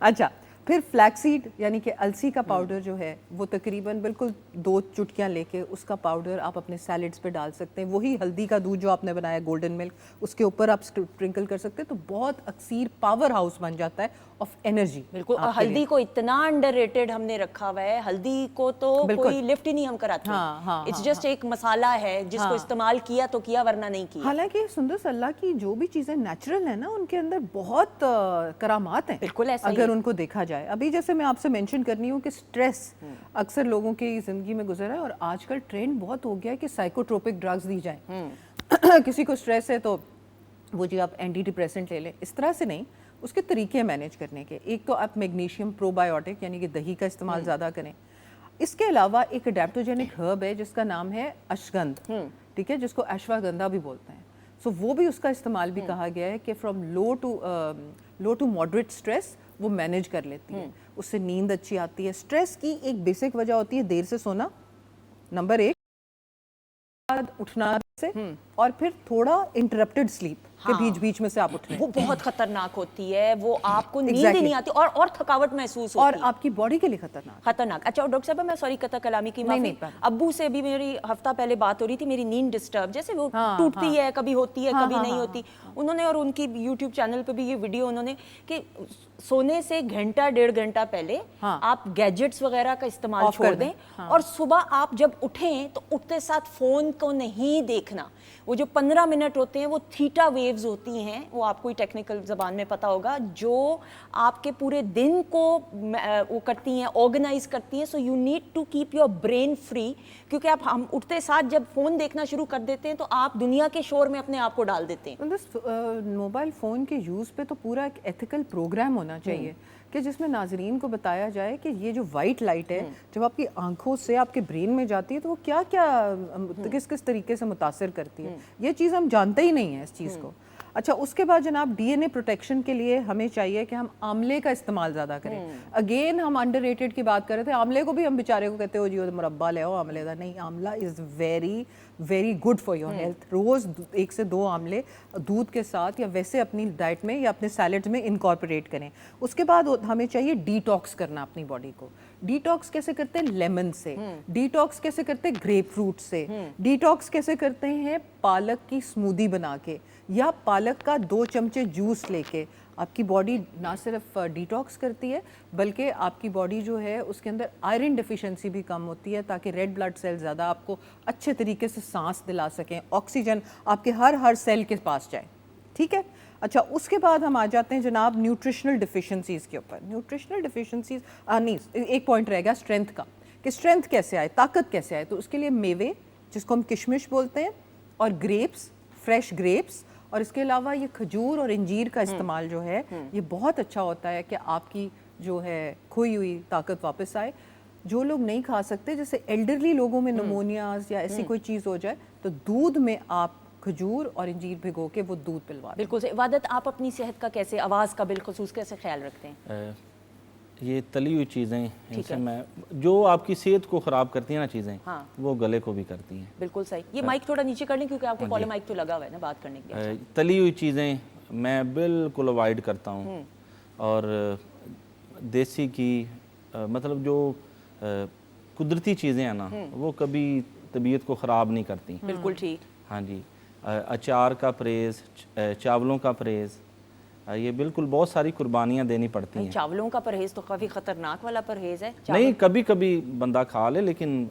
H: अच्छा, फिर फ्लैक्सीड यानी कि अलसी का पाउडर जो है वो तकरीबन बिल्कुल 2 चुटकियाँ लेके उसका पाउडर आप अपने सैलेड्स पे डाल सकते हैं। वही हल्दी का दूध जो आपने बनाया गोल्डन मिल्क, उसके ऊपर आप स्प्रिंकल कर सकते हैं, तो बहुत अक्सीर पावर हाउस बन जाता है ऑफ एनर्जी।
A: बिल्कुल। और हल्दी को इतना अंडररेटेड हमने रखा हुआ है, हल्दी को तो कोई लिफ्ट ही नहीं हम कराते। इट्स जस्ट एक मसाला है जिसको इस्तेमाल किया तो किया, वरना नहीं किया।
H: हालांकि सुंदर अल्लाह की जो भी चीज़ें नेचुरल है ना, उनके अंदर बहुत करामात हैं।
A: बिल्कुल ऐसा ही
H: अगर उनको देखा जाए। अभी जैसे मैं आपसे मेंशन कर रही हूँ कि स्ट्रेस अक्सर लोगों की ज़िंदगी में गुजरा है, और आजकल ट्रेंड बहुत हो गया है कि साइकोट्रोपिक ड्रग्स दी जाएं। किसी को स्ट्रेस है तो वो जी आप एंटी डिप्रेसेंट ले लें, इस तरह से नहीं। उसके तरीके मैनेज करने के, एक तो आप मैग्नीशियम प्रोबायोटिक यानी कि दही का इस्तेमाल ज़्यादा करें। इसके अलावा एक अडेप्टोजेनिक हर्ब है जिसका नाम है अश्वगंध, ठीक है, जिसको अश्वगंधा भी बोलते हैं। सो वो भी उसका इस्तेमाल भी कहा गया है कि from low to moderate stress वो मैनेज कर लेती है। उससे नींद अच्छी आती है। स्ट्रेस की एक बेसिक वजह होती है देर से सोना, नंबर 1, उठना से, और फिर थोड़ा इंटरप्टेड स्लीप के बीच बीच में से आप उठ रहे हैं,
A: वो बहुत खतरनाक होती है। वो आपको नींद ही नहीं आती और थकावट महसूस होती
H: और
A: है,
H: आपकी बॉडी के लिए खतरनाक।
A: अच्छा, और डॉक्टर साहब मैं सॉरी कता कलामी की माफी, अब्बू से भी मेरी हफ्ता पहले बात हो रही थी, मेरी नींद डिस्टर्ब, जैसे वो टूटती है, कभी होती है कभी नहीं होती। उन्होंने, और उनकी यूट्यूब चैनल पे भी ये वीडियो उन्होंने कि सोने से घंटा 1.5 घंटा पहले आप गैजेट्स वगैरह का इस्तेमाल छोड़ दें, और सुबह आप जब उठें तो उठते साथ फोन को नहीं देखना। वो जो 15 मिनट होते हैं वो थीटा वेव्स होती हैं, वो आपको ही टेक्निकल ज़बान में पता होगा, जो आपके पूरे दिन को वो करती हैं, ऑर्गेनाइज करती हैं। So you need to keep your brain free, क्योंकि आप हम उठते साथ जब फ़ोन देखना शुरू कर देते हैं तो आप दुनिया के शोर में अपने आप को डाल देते हैं।
H: मोबाइल फ़ोन के यूज़ पे तो पूरा एक एथिकल प्रोग्राम होना चाहिए कि जिसमें नाजरीन को बताया जाए कि ये जो वाइट लाइट है जब आपकी आंखों से आपके ब्रेन में जाती है तो वो क्या क्या किस किस तरीके से मुतासर करती है। ये चीज़ हम जानते ही नहीं है इस चीज़ को। अच्छा, उसके बाद जनाब डीएनए प्रोटेक्शन के लिए हमें चाहिए कि हम आंवले का इस्तेमाल ज़्यादा करें। अगेन हम अंडररेटेड की बात कर रहे थे, आंवले को भी हम बेचारे को कहते हो जी मुरब्बा ले आओ आंवले का। नहीं, amla is very very good for your health. रोज़ 1 से 2 आंवले दूध के साथ या वैसे अपनी डाइट में या अपने सैलेड्स में इनकॉर्पोरेट करें। उसके बाद हमें चाहिए डिटॉक्स करना अपनी बॉडी को। डिटॉक्स कैसे करते हैं? लेमन से। डिटॉक्स कैसे करते हैं? ग्रेप फ्रूट से। डिटॉक्स कैसे करते हैं? पालक की स्मूदी बना के, या पालक का 2 चमचे जूस लेके। आपकी बॉडी ना सिर्फ डिटॉक्स करती है बल्कि आपकी बॉडी जो है उसके अंदर आयरन डिफिशिएंसी भी कम होती है, ताकि रेड ब्लड सेल ज़्यादा आपको अच्छे तरीके से सांस दिला सकें, ऑक्सीजन आपके हर सेल के पास जाए। ठीक है। अच्छा, उसके बाद हम आ जाते हैं जनाब न्यूट्रिशनल डिफिशिएंसीज़ के ऊपर। न्यूट्रिशनल डिफिशिएंसीज़ नहीं, एक पॉइंट रह गया स्ट्रेंथ का, कि स्ट्रेंथ कैसे आए, ताकत कैसे आए। तो उसके लिए मेवे, जिसको हम किशमिश बोलते हैं, और ग्रेप्स, फ्रेश ग्रेप्स, और इसके अलावा ये खजूर और अंजीर का इस्तेमाल जो है ये बहुत अच्छा होता है कि आपकी जो है खोई हुई ताकत वापस आए। जो लोग नहीं खा सकते, जैसे एल्डरली लोगों में निमोनियाज या ऐसी कोई चीज़ हो जाए, तो दूध में आप खजूर और अंजीर भिगो के वो दूध पिलवा दें।
A: बिल्कुल। इबादत, आप अपनी सेहत का कैसे, आवाज़ का बिलखुसूस कैसे ख्याल रखते हैं?
C: ये तली हुई चीज़ें, इनसे मैं जो आपकी सेहत को ख़राब करती हैं ना चीज़ें, वो गले को भी करती हैं।
A: बिल्कुल सही। ये माइक थोड़ा नीचे कर लें क्योंकि आपको कॉलर माइक तो लगा हुआ है ना बात करने के लिए।
C: तली हुई चीज़ें मैं बिल्कुल अवॉइड करता हूँ, और देसी की मतलब जो कुदरती चीज़ें हैं ना, वो कभी तबीयत को ख़राब नहीं करती।
A: बिल्कुल ठीक।
C: हाँ जी। अचार का परहेज़, चावलों का परहेज़, ये बिल्कुल बहुत सारी कुर्बानियाँ देनी पड़ती हैं।
A: चावलों का परहेज़ तो काफ़ी ख़तरनाक वाला परहेज़ है।
C: नहीं, कभी कभी बंदा खा ले, लेकिन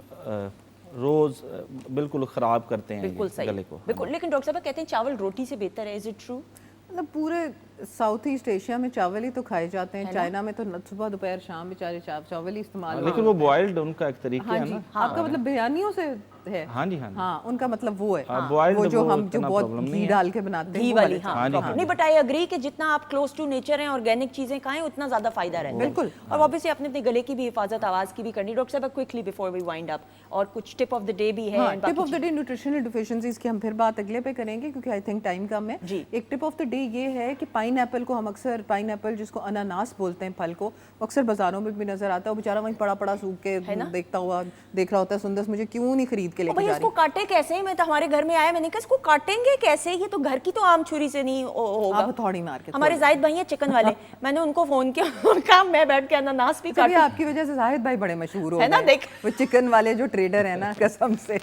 C: रोज़ बिल्कुल ख़राब करते हैं
A: बिल्कुल सही,
C: गले को।
A: बिल्कुल। लेकिन डॉक्टर साहब कहते हैं चावल रोटी से बेहतर है, इज़ इट ट्रू?
H: मतलब पूरे साउथ ईस्ट एशिया में चावल ही तो खाए जाते हैं, चाइना में तो सुबह दोपहर शाम बेचारे चावल ही इस्तेमाल
C: लेकिन वो बॉइल्ड उनका एक तरीका
H: हाँ
C: है
H: जी,
C: ना।
H: आपका मतलब बिरयानियों से है।
C: हाँ जी, हाँ जी।
H: हाँ, उनका मतलब वो है,
C: boiled
H: वो जो
C: वो
H: हम जो
C: इतना
H: बहुत
C: problem नहीं
H: घी
C: है।
H: डाल के बनाते हैं
A: घी
H: वो
A: वाली,
H: वाले
A: हाँ,
C: हाँ जी,
A: नहीं बट आई अग्री कि जितना आप क्लोज टू नेचर हैं, ऑर्गेनिक चीजें खाएं, उतना ज्यादा फायदा रहता है।
H: बिल्कुल।
A: और ऑब्वियसली अपने अपने गले की भी हिफाजत, आवाज की भी करनी। डॉक्टर साहब quickly before we wind up, और कुछ टिप ऑफ द डे भी है।
H: हाँ,
A: and
H: टिप
A: बाकी
H: of the day nutritional deficiencies की हम फिर बात अगले पे करेंगे क्योंकि आई थिंक टाइम कम है।
A: जी।
H: एक टिप ऑफ द डे ये है कि पाइनएप्पल को हम अक्सर, पाइनएप्पल जिसको अनानास बोलते हैं फल को, अक्सर बाजारों में भी नजर आता है, वो बेचारा वहीं पड़ा पड़ा सूख के देख रहा होता है, सुंदर मुझे क्यों नहीं खरीद के
A: ओ
H: लेके
A: भाई
H: जा
A: इसको
H: रही।
A: काटे कैसे? मैं तो हमारे घर में आया, मैंने कहा इसको काटेंगे कैसे? ये तो घर की तो आम छुरी से नहीं होगा।
H: आप हथौड़ी मार के
A: हमारे जाहिद भाई हैं चिकन वाले, मैंने उनको फोन किया, कहा मैं बैठ के अनानास भी
H: तभी
A: काटूं।
H: आपकी वजह से जाहिद भाई बड़े मशहूर हो
A: है ना,
H: गए।
A: देख।
H: वो चिकन वाले जो ट्रेडर है ना, कसम से।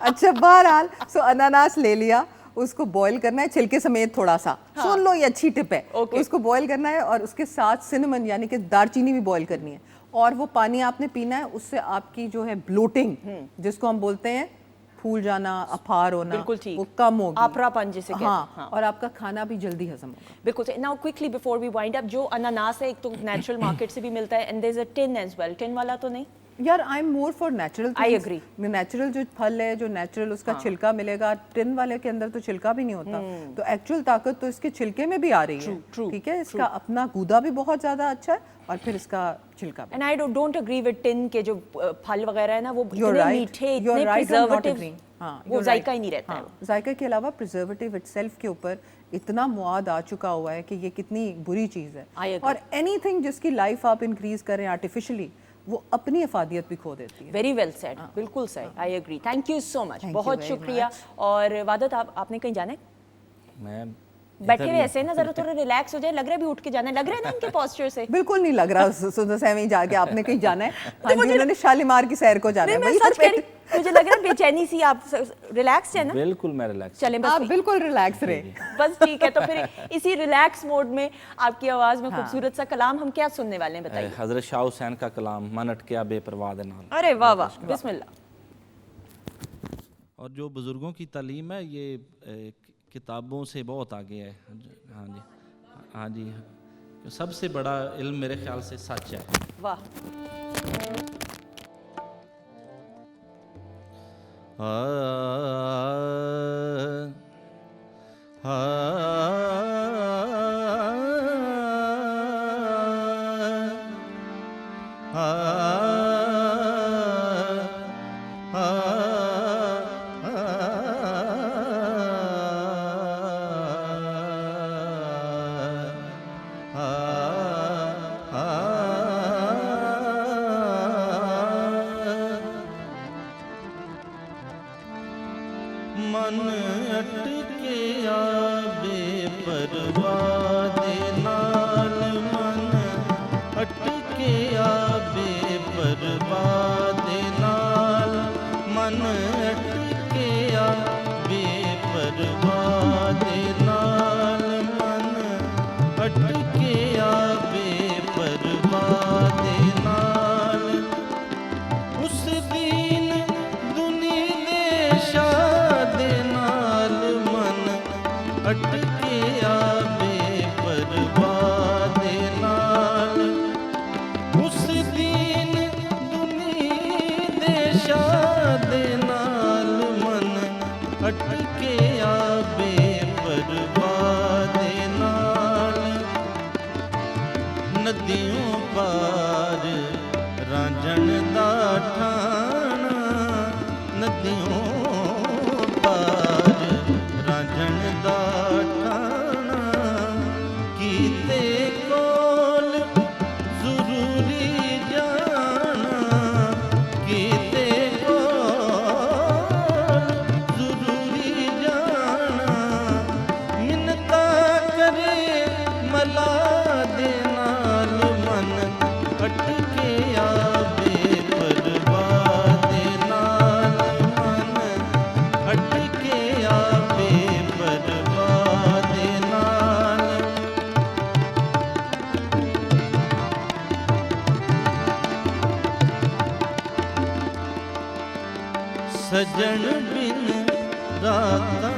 H: अच्छा, बहरहाल सो अनानास ले लिया, उसको बॉईल करना है छिलके समेत थोड़ा सा। सुन लो, ये अच्छी टिप है। उसको बॉईल करना है और उसके साथ सिनेमन यानी कि दालचीनी भी बॉईल करनी है, और वो पानी आपने पीना है। उससे आपकी जो है ब्लोटिंग, जिसको हम बोलते हैं फूल जाना, अफार होना,
A: बिल्कुल ठीक,
H: वो कम होगी,
A: आफरापन जिसे कहते हैं।
H: हाँ, और आपका खाना भी जल्दी हजम होगा।
A: बिल्कुल। Now quickly before we wind up, जो अनानास है एक तो नेचुरल मार्केट से भी मिलता है, and there is a tin as well. Tin वाला तो नहीं?
H: यार I am more for natural.
A: I agree.
H: Natural जो फल है, जो नेचुरल उसका छिलका मिलेगा, टिन वाले के अंदर तो छिलका भी नहीं होता, तो एक्चुअल ताकत तो इसके छिलके में भी आ रही है। ठीक है, इसका अपना गूदा भी बहुत ज्यादा अच्छा है और फिर इसका छिलका भी।
A: And I don't agree with tin के जो फल वगैरह है ना, वो
H: You're
A: इतने
H: right.
A: मीठे,
H: You're
A: इतने
H: right, I'm not
A: preservative,
H: agreeing. हाँ,
A: वो
H: you're
A: जायका
H: right.
A: ही नहीं रहता है।
H: हाँ, जायका के अलावा प्रिजर्वेटिव इटसेल्फ के ऊपर इतना मुआद आ चुका हुआ है कि ये कितनी बुरी चीज़
A: I
H: है।
A: agree.
H: और एनीथिंग जिसकी लाइफ आप इंक्रीज करें आर्टिफिशियली, वो अपनी अफादियत भी खो देती है।
A: वेरी वेल सेड, बिल्कुल सही, I agree. Thank you so much,
H: Thank you
A: बहुत
H: very
A: शुक्रिया। और वादत, आपने कहीं जाना है?
C: मैं
A: बैठे हुए ऐसे ना, जरा थोड़ा रिलैक्स हो जाए, लग रहा है भी उठ के जाना है, लग रहा है ना इनके पोस्चर से।
H: बिल्कुल नहीं लग रहा सुंदर से में जाके आपने कहीं जाना है। हाँ जी, उन्होंने शालीमार की सैर को जाना है।
A: मैं
H: वही
A: सच
H: तो
A: कह रही, मुझे लग रहा है बेचैनी सी। आप रिलैक्स है ना?
C: बिल्कुल मैं रिलैक्स।
A: चलें
H: आप
A: बस,
H: बिल्कुल रिलैक्स रहे।
A: बस ठीक है। तो फिर इसी रिलैक्स मोड में आपकी आवाज में खूबसूरत सा कलाम हम क्या सुनने वाले हैं, बताइए।
C: हजरत शाह हुसैन का कलाम, मन अटकिया बेपरवाह दे नाल।
A: अरे वाह वाह, बिस्मिल्लाह।
C: और जो बुज़ुर्गों की तालीम है ये किताबों से बहुत आगे है। हाँ जी, हाँ जी, सबसे बड़ा इल्म मेरे ख्याल से सच है।
A: वाह।
G: मन अटकिया बेपरवाह दे नाल, मन अटकिया बेपरवाह दे नाल, मन अटकिया बेपरवाह दे नाल, मन अटकिया बेपरवाह दे नाल। उस दीन दुनी दे शाह दे नाल, मन अटकिया बेपरवाह दे नाल। उस दीन दुनी दे शाह दे नाल, मन अटकिया बेपरवाह दे नाल। नदियों पार रांझण दा ठाणा, नदियों पार रांझण दा ठाणा, कीते कोल ज़रूरी जाना, कीते कोल ज़रूरी जाना। मिन्नता करे मला दे नाल, मन अटकिया बेपरवाह दे नाल, मन अटकिया बेपरवाह दे नाल। सजन बिन रातां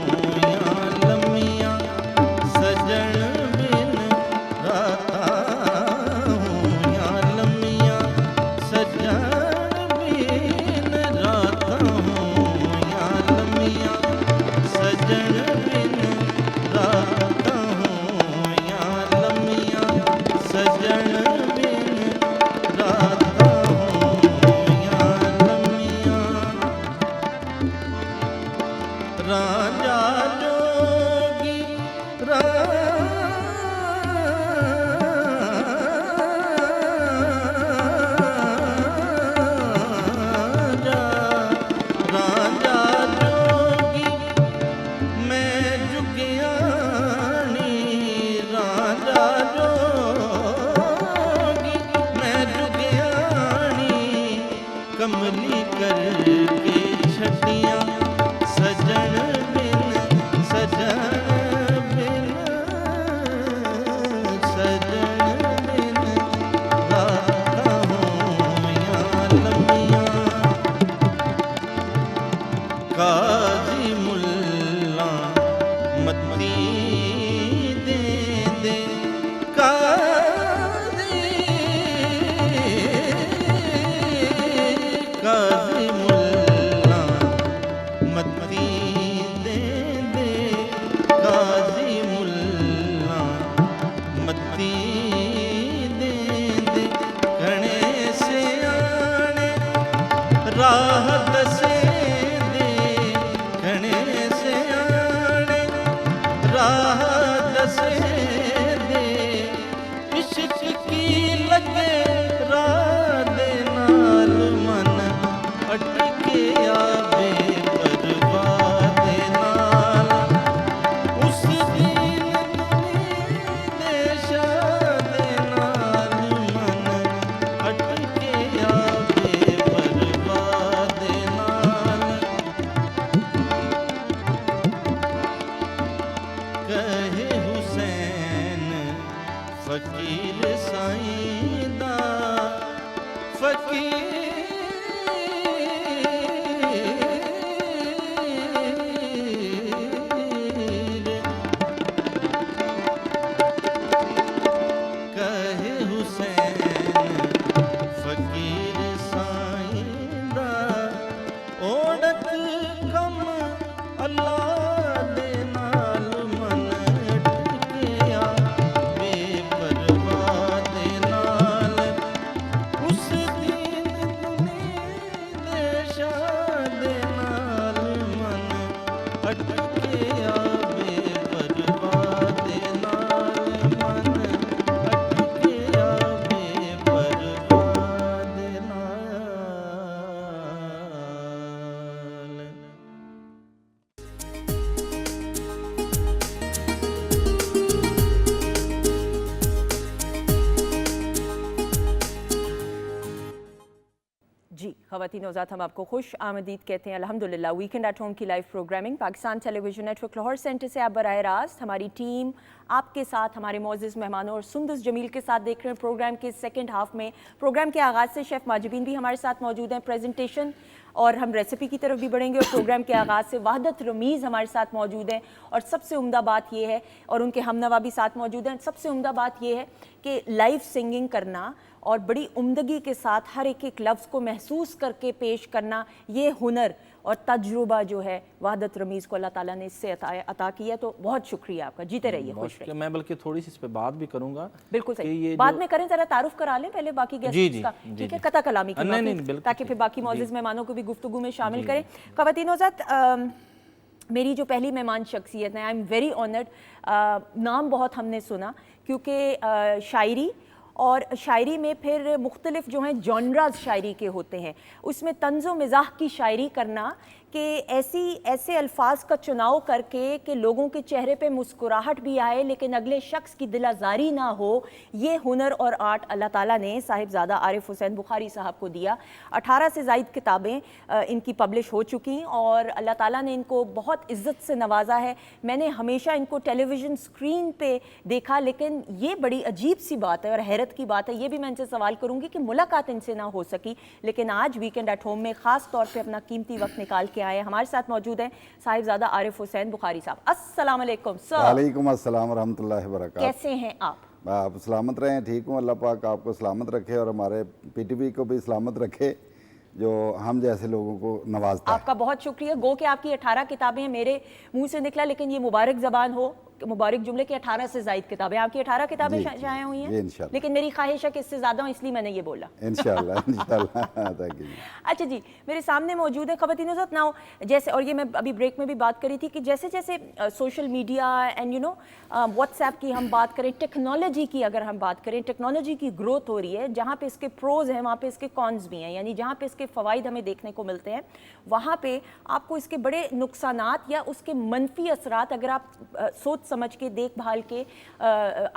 G: होइयां लम्मियां, सजन कमली करके छटियां सजन बिन सजन बिन सजन बिन रातां होइयां लम्मियां काजी मुल्ला मत्ती दे दे काजी काजी मुल्ला मत्ती दे दे काजी मुल्ला मत्ती दे दे घणे सियाणे राह दसे दे घणे सियाणे राह दसे दे इश्क की लगे राह दे नाल मन अटके आवे परवाह दे नाल उस दिन दे शाह दे नाल मन अटके आवे परवाह दे नाल कहे हुसैन फकीर साईं दा फकीर कहे हुसैन फकीर साईं दा ओढ़त कम अल्लाह दे नाल मन अटकिया बेपरवाह दे नाल उस दिन दे शाह दे नाल मन अटकिया बेपरवाह दे नाल मन अटकिया बेपरवाह दे नाल
A: जी ख़वातीन नौज़ात हम आपको खुश आमदीद कहते हैं अल्हम्दुलिल्लाह। वीकेंड एट होम की live programming Pakistan television network Lahore centre से आप बराह रास्त हमारी टीम आपके साथ हमारे मोअज़्ज़िज़ मेहमानों और सुंदस जमील के साथ देख रहे हैं। प्रोग्राम के सेकंड हाफ में प्रोग्राम के आगाज़ से शेफ़ माजिबीन भी हमारे साथ मौजूद हैं प्रेजेंटेशन और हम रेसिपी की तरफ भी बढ़ेंगे और प्रोग्राम के आगाज़ से वहदत रमीज़ हमारे साथ मौजूद हैं और सबसे उम्दा बात यह है और उनके हमनवा भी साथ मौजूद हैं। सबसे उम्दा बात यह है कि लाइव सिंगिंग करना और बड़ी उम्दगी के साथ हर एक लफ्ज़ को महसूस करके पेश करना, ये हुनर और तजुर्बा जो है वहदत रमीज़ को अल्लाह ताला ने इससे अता किया। तो बहुत शुक्रिया आपका, जीते रहिए, खुश रहिए।
C: मैं बल्कि थोड़ी सी इस पे बात भी करूंगा।
A: बिल्कुल
C: कि
A: सही,
C: ये
A: बाद
C: जो-
A: में करें, जरा तारुफ करा लें पहले बाकी
C: जी,
A: गेस्ट्स का,
C: जी,
A: ठीक है,
C: जी।
A: कथा कलामी की
C: नहीं,
A: बातें,
C: नहीं, बिल्कुल
A: ताकि फिर
C: ठीक।
A: बाकी
C: जी।
A: मौजूद मेहमानों को भी गुफ्तगू में शामिल करें। ख़वातीन नौज़ात, मेरी जो पहली मेहमान शख्सियत है, आई एम वेरी ऑनर्ड। नाम बहुत हमने सुना क्योंकि शायरी और शायरी में फिर मुख्तलिफ जो हैं जॉनराज शायरी के होते हैं, उसमें तंज़ो मिज़ाह की शायरी करना कि ऐसे अल्फाज का चुनाव करके कि लोगों के चेहरे पे मुस्कुराहट भी आए लेकिन अगले शख्स की दिलाजारी ना हो, ये हुनर और आर्ट अल्लाह ताला ने साहिबजादा आरिफ हुसैन बुखारी साहब को दिया। 18 से ज़ायद किताबें इनकी पब्लिश हो चुकी और अल्लाह ताला ने इनको बहुत इज़्ज़त से नवाजा है। मैंने हमेशा इनको टेलीविज़न स्क्रीन पे देखा, लेकिन ये बड़ी अजीब सी बात है और हैरत की बात है, ये भी मैं इनसे सवाल करूँगी कि मुलाकात इनसे ना हो सकी, लेकिन आज वीकेंड एट होम में ख़ास तौर पर अपना कीमती वक्त निकाल के आए। हमारे साथ मौजूद हैं साहिबजादा आरिफ हुसैन बुखारी साहब। अस्सलाम वालेकुम सर।
I: वालेकुम अस्सलाम रहमतुल्लाहि व बरकातहू।
A: कैसे हैं आप
I: सलामत रहें, ठीक हूँ, अल्लाह पाक आपको सलामत रखे और हमारे पीटीवी को भी सलामत रखे जो हम जैसे लोगों को नवाजता है।
A: आपका बहुत शुक्रिया। गो कि आपकी 18 किताबें हैं, मेरे मुंह से निकला, लेकिन ये मुबारक ज़बान हो, मुबारक जुमले की 18 से ज़ायद किताबें, आपकी 18 किताबें शाया हुई हैं,
I: इंशाल्लाह।
A: लेकिन मेरी ख्वाहिश है कि इससे ज़्यादा हो, इसलिए मैंने ये बोला।
I: इंशाल्लाह इंशाल्लाह थैंक यू।
A: अच्छा जी, मेरे सामने मौजूद है ख़वातीन साथ नाउ, जैसे, और ये मैं अभी ब्रेक में भी बात करी थी कि जैसे जैसे social media and you know WhatsApp की हम बात करें, टेक्नोलॉजी की अगर हम बात करें, टेक्नोलॉजी की ग्रोथ हो रही है, जहाँ पे इसके प्रोज हैं वहाँ पे इसके कॉन्स भी हैं, यानी जहाँ पे इसके फ़वाइद हमें देखने को मिलते हैं वहाँ पे आपको इसके बड़े नुकसानात या उसके मनफी असरात अगर आप सोच समझ के देखभाल के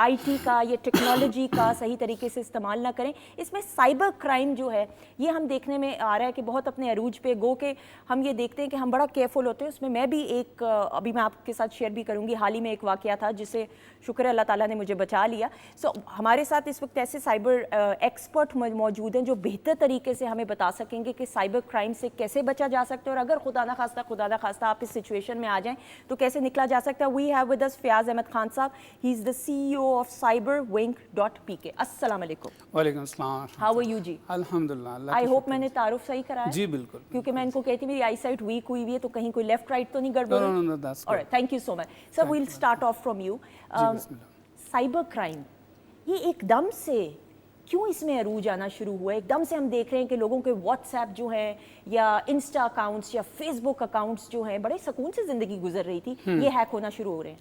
A: आईटी का या टेक्नोलॉजी का सही तरीके से इस्तेमाल ना करें। इसमें साइबर क्राइम जो है ये हम देखने में आ रहा है कि बहुत अपने अरूज पे गो के हम ये देखते हैं कि हम बड़ा केयरफुल होते हैं। उसमें मैं भी एक अभी मैं आपके साथ शेयर भी करूँगी, हाल ही में एक वाक़या था जिससे शुक्र अल्लाह ताला ने मुझे बचा लिया। सो हमारे साथ इस वक्त ऐसे साइबर एक्सपर्ट मौजूद हैं जो बेहतर तरीके से हमें बता सकेंगे कि साइबर क्राइम से कैसे बचा जा सकता है और अगर खुदा ना खास्ता आप इस सिचुएशन में आ जाएं तो कैसे निकला जा सकता है। We have with us Fayaz Ahmed Khan sahab, he is the CEO of cyberwink.pk। अस्सलाम वालेकुम।
J: वालेकुम अस्सलाम।
A: How are you ji?
J: अल्हम्दुलिल्लाह।
A: आई होप मैंने तारुफ सही कराया।
J: जी बिल्कुल।
A: क्योंकि मैं इनको कहती मेरी आई साइट वीक हुई हुई है तो कहीं कोई लेफ्ट राइट तो नहीं गड़बड़?
J: No, that's good.
A: Alright, thank you so much sir. We will start off from you. Cyber crime ये एकदम से क्यों इसमें अरूज आना शुरू हुआ है? एकदम से हम देख रहे हैं कि लोगों के व्हाट्सएप जो हैं या इंस्टा अकाउंट्स या फेसबुक अकाउंट्स जो हैं बड़े सुकून से ज़िंदगी गुजर रही थी, ये हैक होना शुरू हो रहे हैं।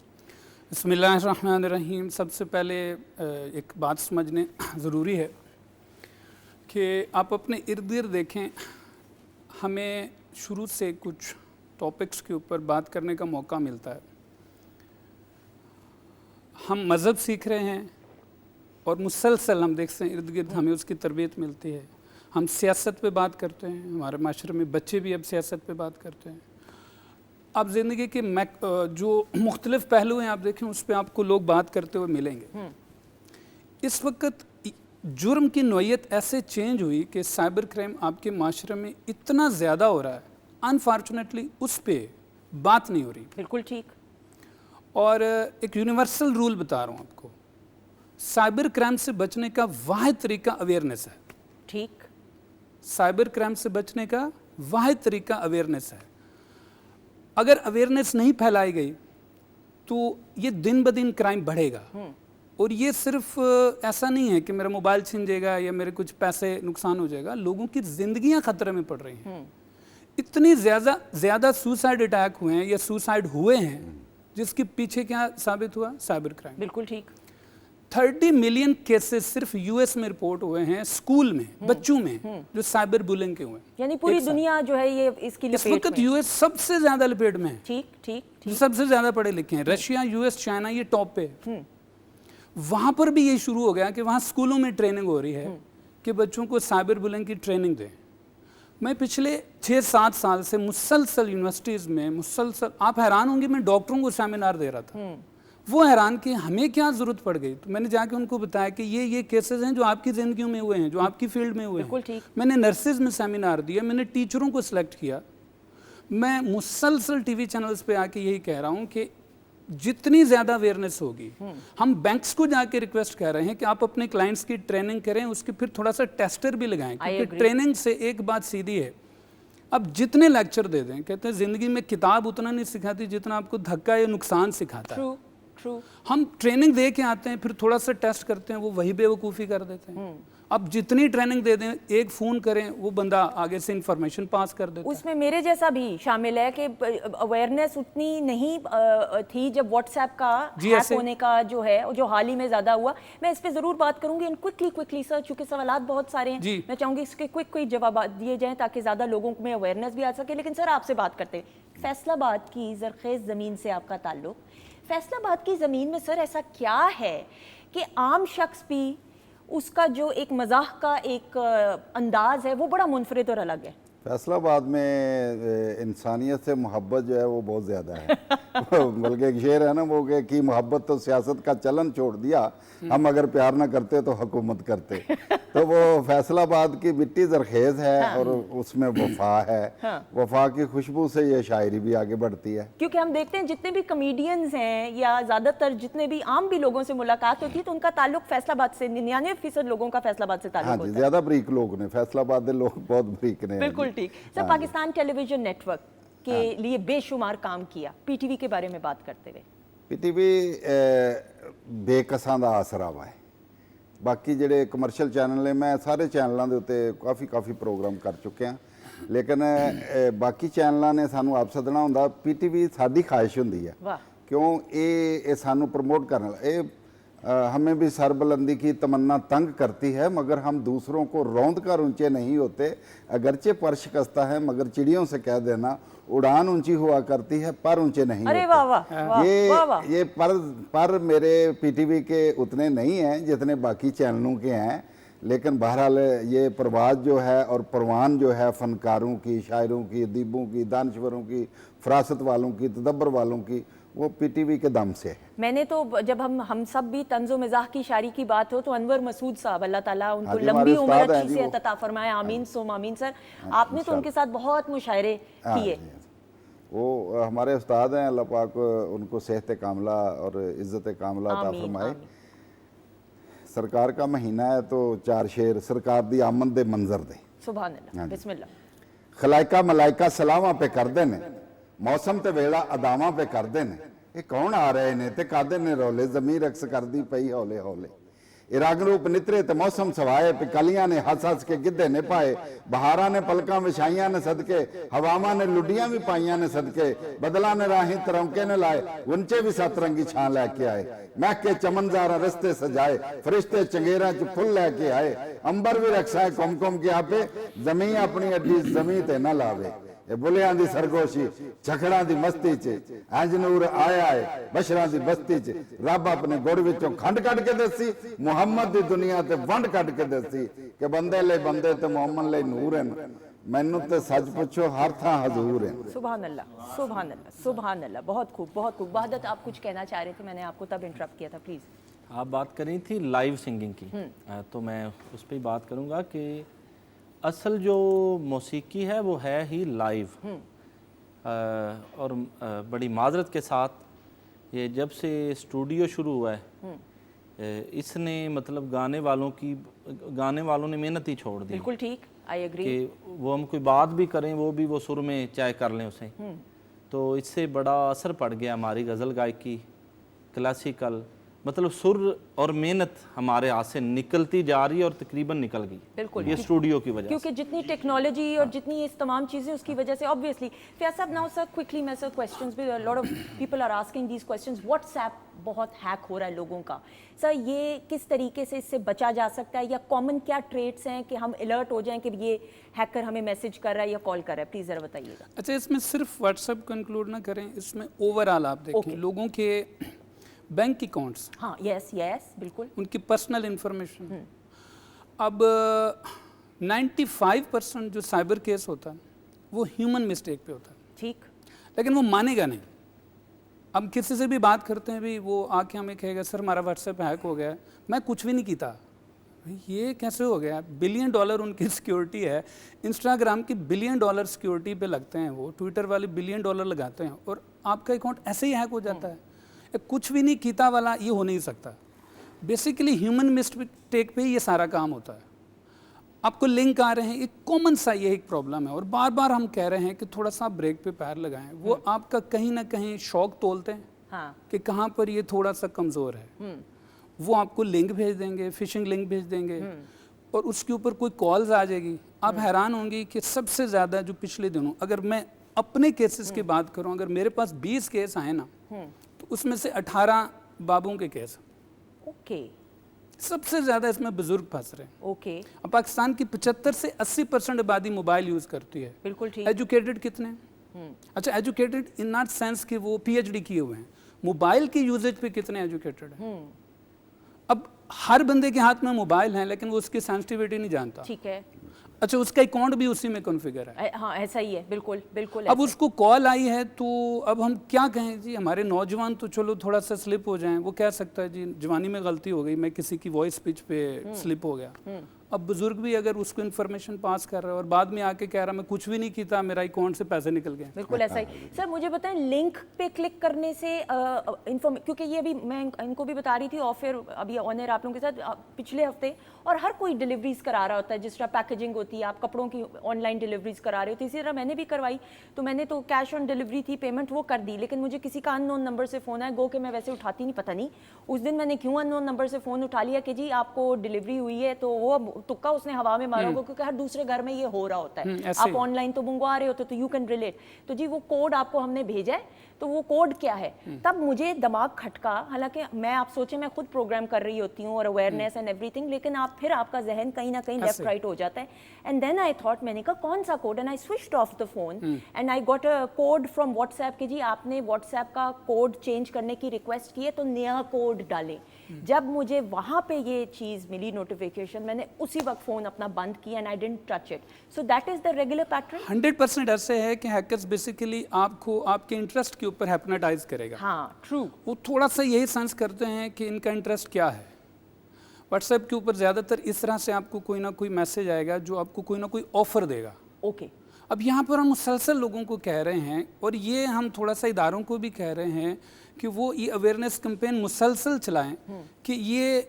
J: बिस्मिल्लाहिर्रहमानिर्रहीम। सबसे पहले एक बात समझने ज़रूरी है कि आप अपने इर्द गिर्द देखें, हमें शुरू से कुछ टॉपिक्स के ऊपर बात करने का मौका मिलता है। हम मज़हब सीख रहे हैं और मुसलसल हम देखते हैं इर्द गिर्द हमें उसकी तरबियत मिलती है। हम सियासत पे बात करते हैं, हमारे माशरे में बच्चे भी अब सियासत पे बात करते हैं। अब ज़िंदगी के जो मुख्तलिफ पहलू हैं आप देखें उस पर आपको लोग बात करते हुए मिलेंगे। इस वक्त जुर्म की नौयत ऐसे चेंज हुई कि साइबर क्राइम आपके माशरे में इतना ज़्यादा हो रहा है, अनफॉर्चुनेटली उस पर बात नहीं हो रही।
A: बिल्कुल ठीक।
J: और एक यूनिवर्सल रूल बता रहा हूँ आपको, साइबर क्राइम से बचने का वाहिद तरीका अवेयरनेस है।
A: ठीक।
J: साइबर क्राइम से बचने का वाहिद तरीका अवेयरनेस है। अगर अवेयरनेस नहीं फैलाई गई तो ये दिन ब दिन क्राइम बढ़ेगा। और ये सिर्फ ऐसा नहीं है कि मेरा मोबाइल छिन जाएगा या मेरे कुछ पैसे नुकसान हो जाएगा, लोगों की जिंदगियां खतरे में पड़ रही हैं। इतनी ज़्यादा सुसाइड अटैक हुए हैं या सुसाइड हुए हैं जिसके पीछे क्या साबित हुआ? Cyber crime.
A: बिल्कुल ठीक।
J: 30 मिलियन केसेस सिर्फ यूएस में रिपोर्ट हुए हैं स्कूल में, बच्चों में, जो साइबर बुलिंग के हुए हैं।
A: यानी पूरी दुनिया जो है ये इसकी
J: इस वक्त यूएस सबसे ज्यादा लपेट में है।
A: ठीक ठीक ठीक।
J: सबसे ज्यादा पढ़े लिखे हैं। रशिया, यूएस, चाइना ये टॉप पे। वहां पर भी ये शुरू हो गया कि वहां स्कूलों में ट्रेनिंग हो रही है कि बच्चों को साइबर बुलिंग की ट्रेनिंग दें। मैं पिछले 6-7 साल से मुसलसल यूनिवर्सिटीज़ में मुसलसल, आप हैरान होंगे, मैं डॉक्टरों को सेमिनार दे रहा था। वो हैरान कि हमें क्या ज़रूरत पड़ गई। तो मैंने जाके उनको बताया कि ये केसेस हैं जो आपकी ज़िंदगियों में हुए हैं, जो आपकी फील्ड में हुए हैं। मैंने नर्सेज में सेमिनार दिया, मैंने टीचरों को सिलेक्ट किया। मैं मुसलसल टीवी चैनल्स पे आके यही कह रहा हूँ कि जितनी ज़्यादा अवेयरनेस होगी, हम बैंक्स को जाके रिक्वेस्ट कर रहे हैं कि आप अपने क्लाइंट्स की ट्रेनिंग करें, उसकी फिर थोड़ा सा टेस्टर भी लगाएं, क्योंकि ट्रेनिंग से एक बात सीधी है, अब जितने लेक्चर दे दें, कहते हैं ज़िंदगी में किताब उतना नहीं सिखाती जितना आपको धक्का या नुकसान सिखाता है। हम ट्रेनिंग दे के आते हैं, फिर थोड़ा सा टेस्ट करते हैं, वो वही बेवकूफ़ी कर देते हैं। अब जितनी ट्रेनिंग दे दें, एक फ़ोन करें, वो बंदा आगे से इंफॉर्मेशन पास कर देता है।
A: उसमें मेरे जैसा भी शामिल है कि अवेयरनेस उतनी नहीं थी जब व्हाट्सएप का हैक होने का जो है, जो हाल ही में ज़्यादा हुआ। मैं इस पर ज़रूर बात करूँगी। एंड क्विकली सर, चूँकि सवालात बहुत सारे हैं, मैं चाहूँगी इसके क्विक जवाब दिए जाएँ ताकि ज़्यादा लोगों में अवेयरनेस भी आ सके। लेकिन सर आपसे बात करते हैं, फैसलाबाद की ज़रखेज़ ज़मीन से आपका ताल्लुक़। फैसलाबाद की ज़मीन में सर ऐसा क्या है कि आम शख्स भी उसका जो एक मज़ाक का एक अंदाज़ है वो बड़ा मुनफरिद और अलग है?
I: फैसलाबाद में इंसानियत से मोहब्बत जो है वो बहुत ज़्यादा है। बल्कि एक शेर है ना वो कि मोहब्बत तो सियासत का चलन छोड़ दिया, हम अगर प्यार ना करते तो हुकूमत करते। तो वो फैसलाबाद की मिट्टी ज़रखेज़ है और उसमें वफा है। वफा की खुशबू से ये शायरी भी आगे बढ़ती है।
A: क्योंकि हम देखते हैं जितने भी कमेडियंस हैं या ज़्यादातर जितने भी आम भी लोगों से मुलाकात होती है तो उनका ताल्लुक फैसलाबाद से, 99% लोगों का फैसलाबाद से ताल्लुक होता है।
I: ज़्यादा बरीक लोग ने, फैसलाबाद के लोग बहुत बरीक ने।
A: बिल्कुल ठीक। सर पाकिस्तान टेलीविजन नेटवर्क के लिए बेशुमार काम किया, पीटीवी के बारे में बात करते हुए।
I: पीटीवी बेकसां दा आसरा वा है। बाकी ਜਿਹੜੇ ਕਮਰਸ਼ੀਅਲ ਚੈਨਲ ਨੇ ਮੈਂ ਸਾਰੇ ਚੈਨਲਾਂ ਦੇ ਉੱਤੇ ਕਾਫੀ ਪ੍ਰੋਗਰਾਮ ਕਰ ਚੁੱਕਿਆ, ਲੇਕਿਨ ਬਾਕੀ ਚੈਨਲਾਂ ਨੇ ਸਾਨੂੰ ਆਪ ਸੱਦਣਾ ਹੁੰਦਾ। ਪੀਟੀਵੀ ਸਾਡੀ ਖਾਹਿਸ਼ ਹੁੰਦੀ ਹੈ ਕਿਉਂ ਇਹ ਸਾਨੂੰ ਪ੍ਰਮੋਟ ਕਰਨ ਵਾਲਾ। ਇਹ हमें भी सरबुलंदी की तमन्ना तंग करती है, मगर हम दूसरों को रौंद कर ऊंचे नहीं होते। अगरचे पर शिकस्ता है मगर चिड़ियों से कह देना उड़ान ऊंची हुआ करती है पर ऊंचे नहीं
A: अरे
I: होते।
A: वाह वाह वाह, वाह, वाह।
I: ये पर मेरे पीटीवी के उतने नहीं हैं जितने बाकी चैनलों के हैं, लेकिन बहरहाल ये प्रवाज जो है और परवान जो है फनकारों की, शायरों की, अदीबों की, दानश्वरों की, फरासत वालों की, तदब्बर वालों की, वो पीटीवी के दम से है।
A: मैंने तो जब हम सब भी तंजो मिजाह की शायरी की बात हो तो अनवर मसूद साहब, अल्लाह ताला उनको
I: हाँ जी,
A: लंबी
I: हमारे
A: उम्र
I: उस्ताद हैं
A: अच्छी
I: जी
A: से
I: वो।
A: अता फरमाए, आमीन सोम आमीन। सर
I: हाँ,
A: आपने तो उनके साथ बहुत मुशायरे
I: हाँ
A: किए।
I: जी, वो हमारे उस्ताद हैं, अल्लाह पाक उनको सेहत कामला और इज़्ज़त कामला अता
A: आमीन,
I: फरमाए।
A: आमीन।
I: सरकार का महीना है तो 4 शेर सरकार दी आमद दे मंजर दे।
A: सुभान अल्लाह,
I: हाँ जी।
A: बिस्मिल्लाह।
I: खलाइका मलाइका सलामा पे करदे ने, मौसम ते वेला अदामा पे करदे ने, ये कौन आ रहे ने ते कादे ने रोले, जमीन रक्स करदी पई हौले हौले, ये रंग रूप नितरे ते मौसम सवाए, पिकलियां ने हस हस के गिद्धे ने पाए, बहारा ने पलकां विछाइयां ने सदके, हवावां ने लुडियां भी पाइयां ने सदके, बदला ने राही तरौके ने लाए, उनचे भी सतरंगी छां लैके आए, मह के चमनजारा रस्ते सजाए, फरिश्ते चंगेरा च फुल लैके आए, अंबर भी रखसा है कुम के आपे, जमीन अपनी अड्डी जमीन ते न लावे, ये बुलियां दी सरगोशी झखड़ां दी मस्ती च इंज नूर आया है बशरां दी बस्ती च, रब अपने गुड़ विचों खंड कट के दसी, मुहम्मद दी दुनिया ते वंड कट के दसी, कि बंदे ले बंदे ते मोहम्मद ले नूर हैं, मैनू ते सच पुछो हर थां हजूर हैं।
A: सुभान अल्लाह, सुभान अल्लाह, सुभान अल्लाह। बहुत खूब, बहुत खूब। वहादत आप कुछ कहना चाह रहे थे, मैंने आपको तब इंटरप्ट किया था, प्लीज।
C: आप बात करी थी लाइव सिंगिंग की, तो मैं उस पर बात करूंगा कि असल जो मौसीकी है वो है ही लाइव। और बड़ी माजरत के साथ ये जब से स्टूडियो शुरू हुआ है इसने मतलब गाने वालों ने मेहनत ही छोड़ दी।
A: बिल्कुल ठीक, आई एग्री।
C: कि वो हम कोई बात भी करें वो भी वो सुर में चाहे कर लें उसे, तो इससे बड़ा असर पड़ गया हमारी गज़ल गायकी, क्लासिकल, मतलब सुर और मेहनत हमारे हाथ से निकलती जा रही है और तकरीबन निकल गई।
A: बिल्कुल,
C: ये स्टूडियो की वजह से।
A: क्योंकि जितनी टेक्नोलॉजी और जितनी इस तमाम चीज़ें उसकी वजह से ऑब्वियसली। फैज साहब, नाउ सर क्विकली मैं सर क्वेश्चंस भी, lot of people are asking these questions. WhatsApp बहुत हैक हो रहा है लोगों का, सर ये किस तरीके से इससे बचा जा सकता है, या कॉमन क्या ट्रेड्स हैं कि हम अलर्ट हो जाएं कि ये हैकर हमें मैसेज कर रहा है या कॉल कर रहा है? प्लीज़ ज़रा बताइएगा।
J: अच्छा, इसमें सिर्फ व्हाट्सएप को इंक्लूड ना करें, इसमें ओवरऑल आप देखें लोगों के बैंक अकाउंट्स,
A: हाँ, यस यस, बिल्कुल,
J: उनकी पर्सनल इंफॉर्मेशन। अब 95% जो साइबर केस होता है वो ह्यूमन मिस्टेक पे होता है,
A: ठीक,
J: लेकिन वो मानेगा नहीं। अब किसी से भी बात करते हैं भी, वो आके हमें कहेगा सर हमारा व्हाट्सएप हैक हो गया है, मैं कुछ भी नहीं कीता। भाई ये कैसे हो गया? $1 बिलियन उनकी सिक्योरिटी है, इंस्टाग्राम की $1 बिलियन सिक्योरिटी पे लगते हैं, वो ट्विटर वाले $1 बिलियन लगाते हैं, और आपका अकाउंट ऐसे ही हैक हो जाता है। कुछ भी नहीं कीता वाला ये हो नहीं सकता। बेसिकली ह्यूमन मिस्टेक पे ही ये सारा काम होता है। आपको लिंक आ रहे हैं, एक कॉमन सा ये एक प्रॉब्लम है, और बार बार हम कह रहे हैं कि थोड़ा सा ब्रेक पे पैर लगाएं। वो आपका कहीं ना कहीं शौक तोलते हैं,
A: हाँ,
J: कि कहाँ पर ये थोड़ा सा कमज़ोर है। वो आपको लिंक भेज देंगे, फिशिंग लिंक भेज देंगे, और उसके ऊपर कोई कॉल्स आ जाएगी। आप हैरान होंगे कि सबसे ज़्यादा जो पिछले दिनों, अगर मैं अपने केसेस की बात करूं, अगर मेरे पास 20 केस आए ना, तो उसमें से 18 बाबुओं के केस।
A: ओके,
J: सबसे ज़्यादा इसमें बुजुर्ग फंस रहे हैं।
A: ओके,
J: अब पाकिस्तान की 75 से 80% आबादी मोबाइल यूज़ करती है।
A: बिल्कुल ठीक।
J: एजुकेटेड कितने? अच्छा, एजुकेटेड इन नॉट सेंस कि वो PhD किए हुए हैं, मोबाइल की यूजेज पे कितने एजुकेटेड हैं? अब हर बंदे के हाथ में मोबाइल है, लेकिन वो उसकी सेंसिटिविटी नहीं जानता।
A: ठीक है,
J: अच्छा, उसका अकाउंट भी उसी में कॉन्फ़िगर है।
A: हाँ ऐसा ही है, बिल्कुल बिल्कुल।
J: अब उसको कॉल आई है, तो अब हम क्या कहें जी? हमारे नौजवान तो चलो थोड़ा सा स्लिप हो जाएं, वो कह सकता है जी जवानी में गलती हो गई, मैं किसी की वॉइस पिच पे स्लिप हो गया। अब बुजुर्ग भी अगर उसको इन्फॉर्मेशन पास कर रहा है और बाद में आके कह रहा मैं कुछ भी नहीं किया, मेरा अकाउंट से पैसे निकल गए।
A: बिल्कुल ऐसा ही। सर मुझे बताएं, लिंक पे क्लिक करने से क्योंकि ये अभी मैं इनको भी बता रही थी ऑफ एयर, अभी ऑन एयर आप लोगों के साथ, पिछले हफ्ते, और हर कोई डिलीवरीज करा रहा होता है, जिस तरह पैकेजिंग होती है, आप कपड़ों की ऑनलाइन डिलीवरीज करा रहे होते, इसी तरह मैंने भी करवाई। तो मैंने तो कैश ऑन डिलीवरी थी, पेमेंट वो कर दी, लेकिन मुझे किसी का अननोन नंबर से फ़ोन आया, गो के मैं वैसे उठाती नहीं, पता नहीं उस दिन मैंने क्यों अननोन नंबर से फ़ोन उठा लिया कि जी आपको डिलीवरी हुई है, तो वो तुक्का उसने हवा में मारा होगा, क्योंकि हर दूसरे घर में ये हो रहा होता है।
J: ऐसे
A: आप
J: ही।
A: ऑनलाइन तो मंगवा रहे होते तो यू कैन रिलेट। तो जी वो कोड आपको हमने भेजा है, तो वो कोड क्या है, तब मुझे दिमाग खटका। हालांकि मैं, आप सोचें, मैं खुद प्रोग्राम कर रही होती हूँ और अवेयरनेस एंड एवरीथिंग, लेकिन आप फिर आपका जहन कहीं ना कहीं लेफ्ट राइट हो जाता है। एंड देन आई थॉट, मैंने कहा कौन सा code, and I switched off the phone and I got a code from WhatsApp कि जी आपने व्हाट्सएप का कोड चेंज करने की रिक्वेस्ट की है तो नया कोड डालें। जब मुझे वहाँ पे ये चीज़ मिली नोटिफिकेशन, मैंने उसी वक्त फ़ोन अपना बंद किया and I didn't touch it. So that is the regular pattern.
J: 100% ऐसे है कि हैकर्स बेसिकली आपको आपके इंटरेस्ट के ऊपर हिप्नोटाइज करेगा।
A: हाँ, ट्रू।
J: वो थोड़ा सा यही सेंस करते हैं कि इनका इंटरेस्ट क्या है। व्हाट्सएप के ऊपर ज़्यादातर इस तरह से आपको कोई ना कोई मैसेज आएगा जो आपको कोई ना कोई ऑफ़र देगा।
A: ओके।
J: अब यहाँ पर हम मुसलसल लोगों को कह रहे हैं, और ये हम थोड़ा सा इदारों को भी कह रहे हैं कि वो ये अवेयरनेस कैंपेन मुसलसल चलाएं कि ये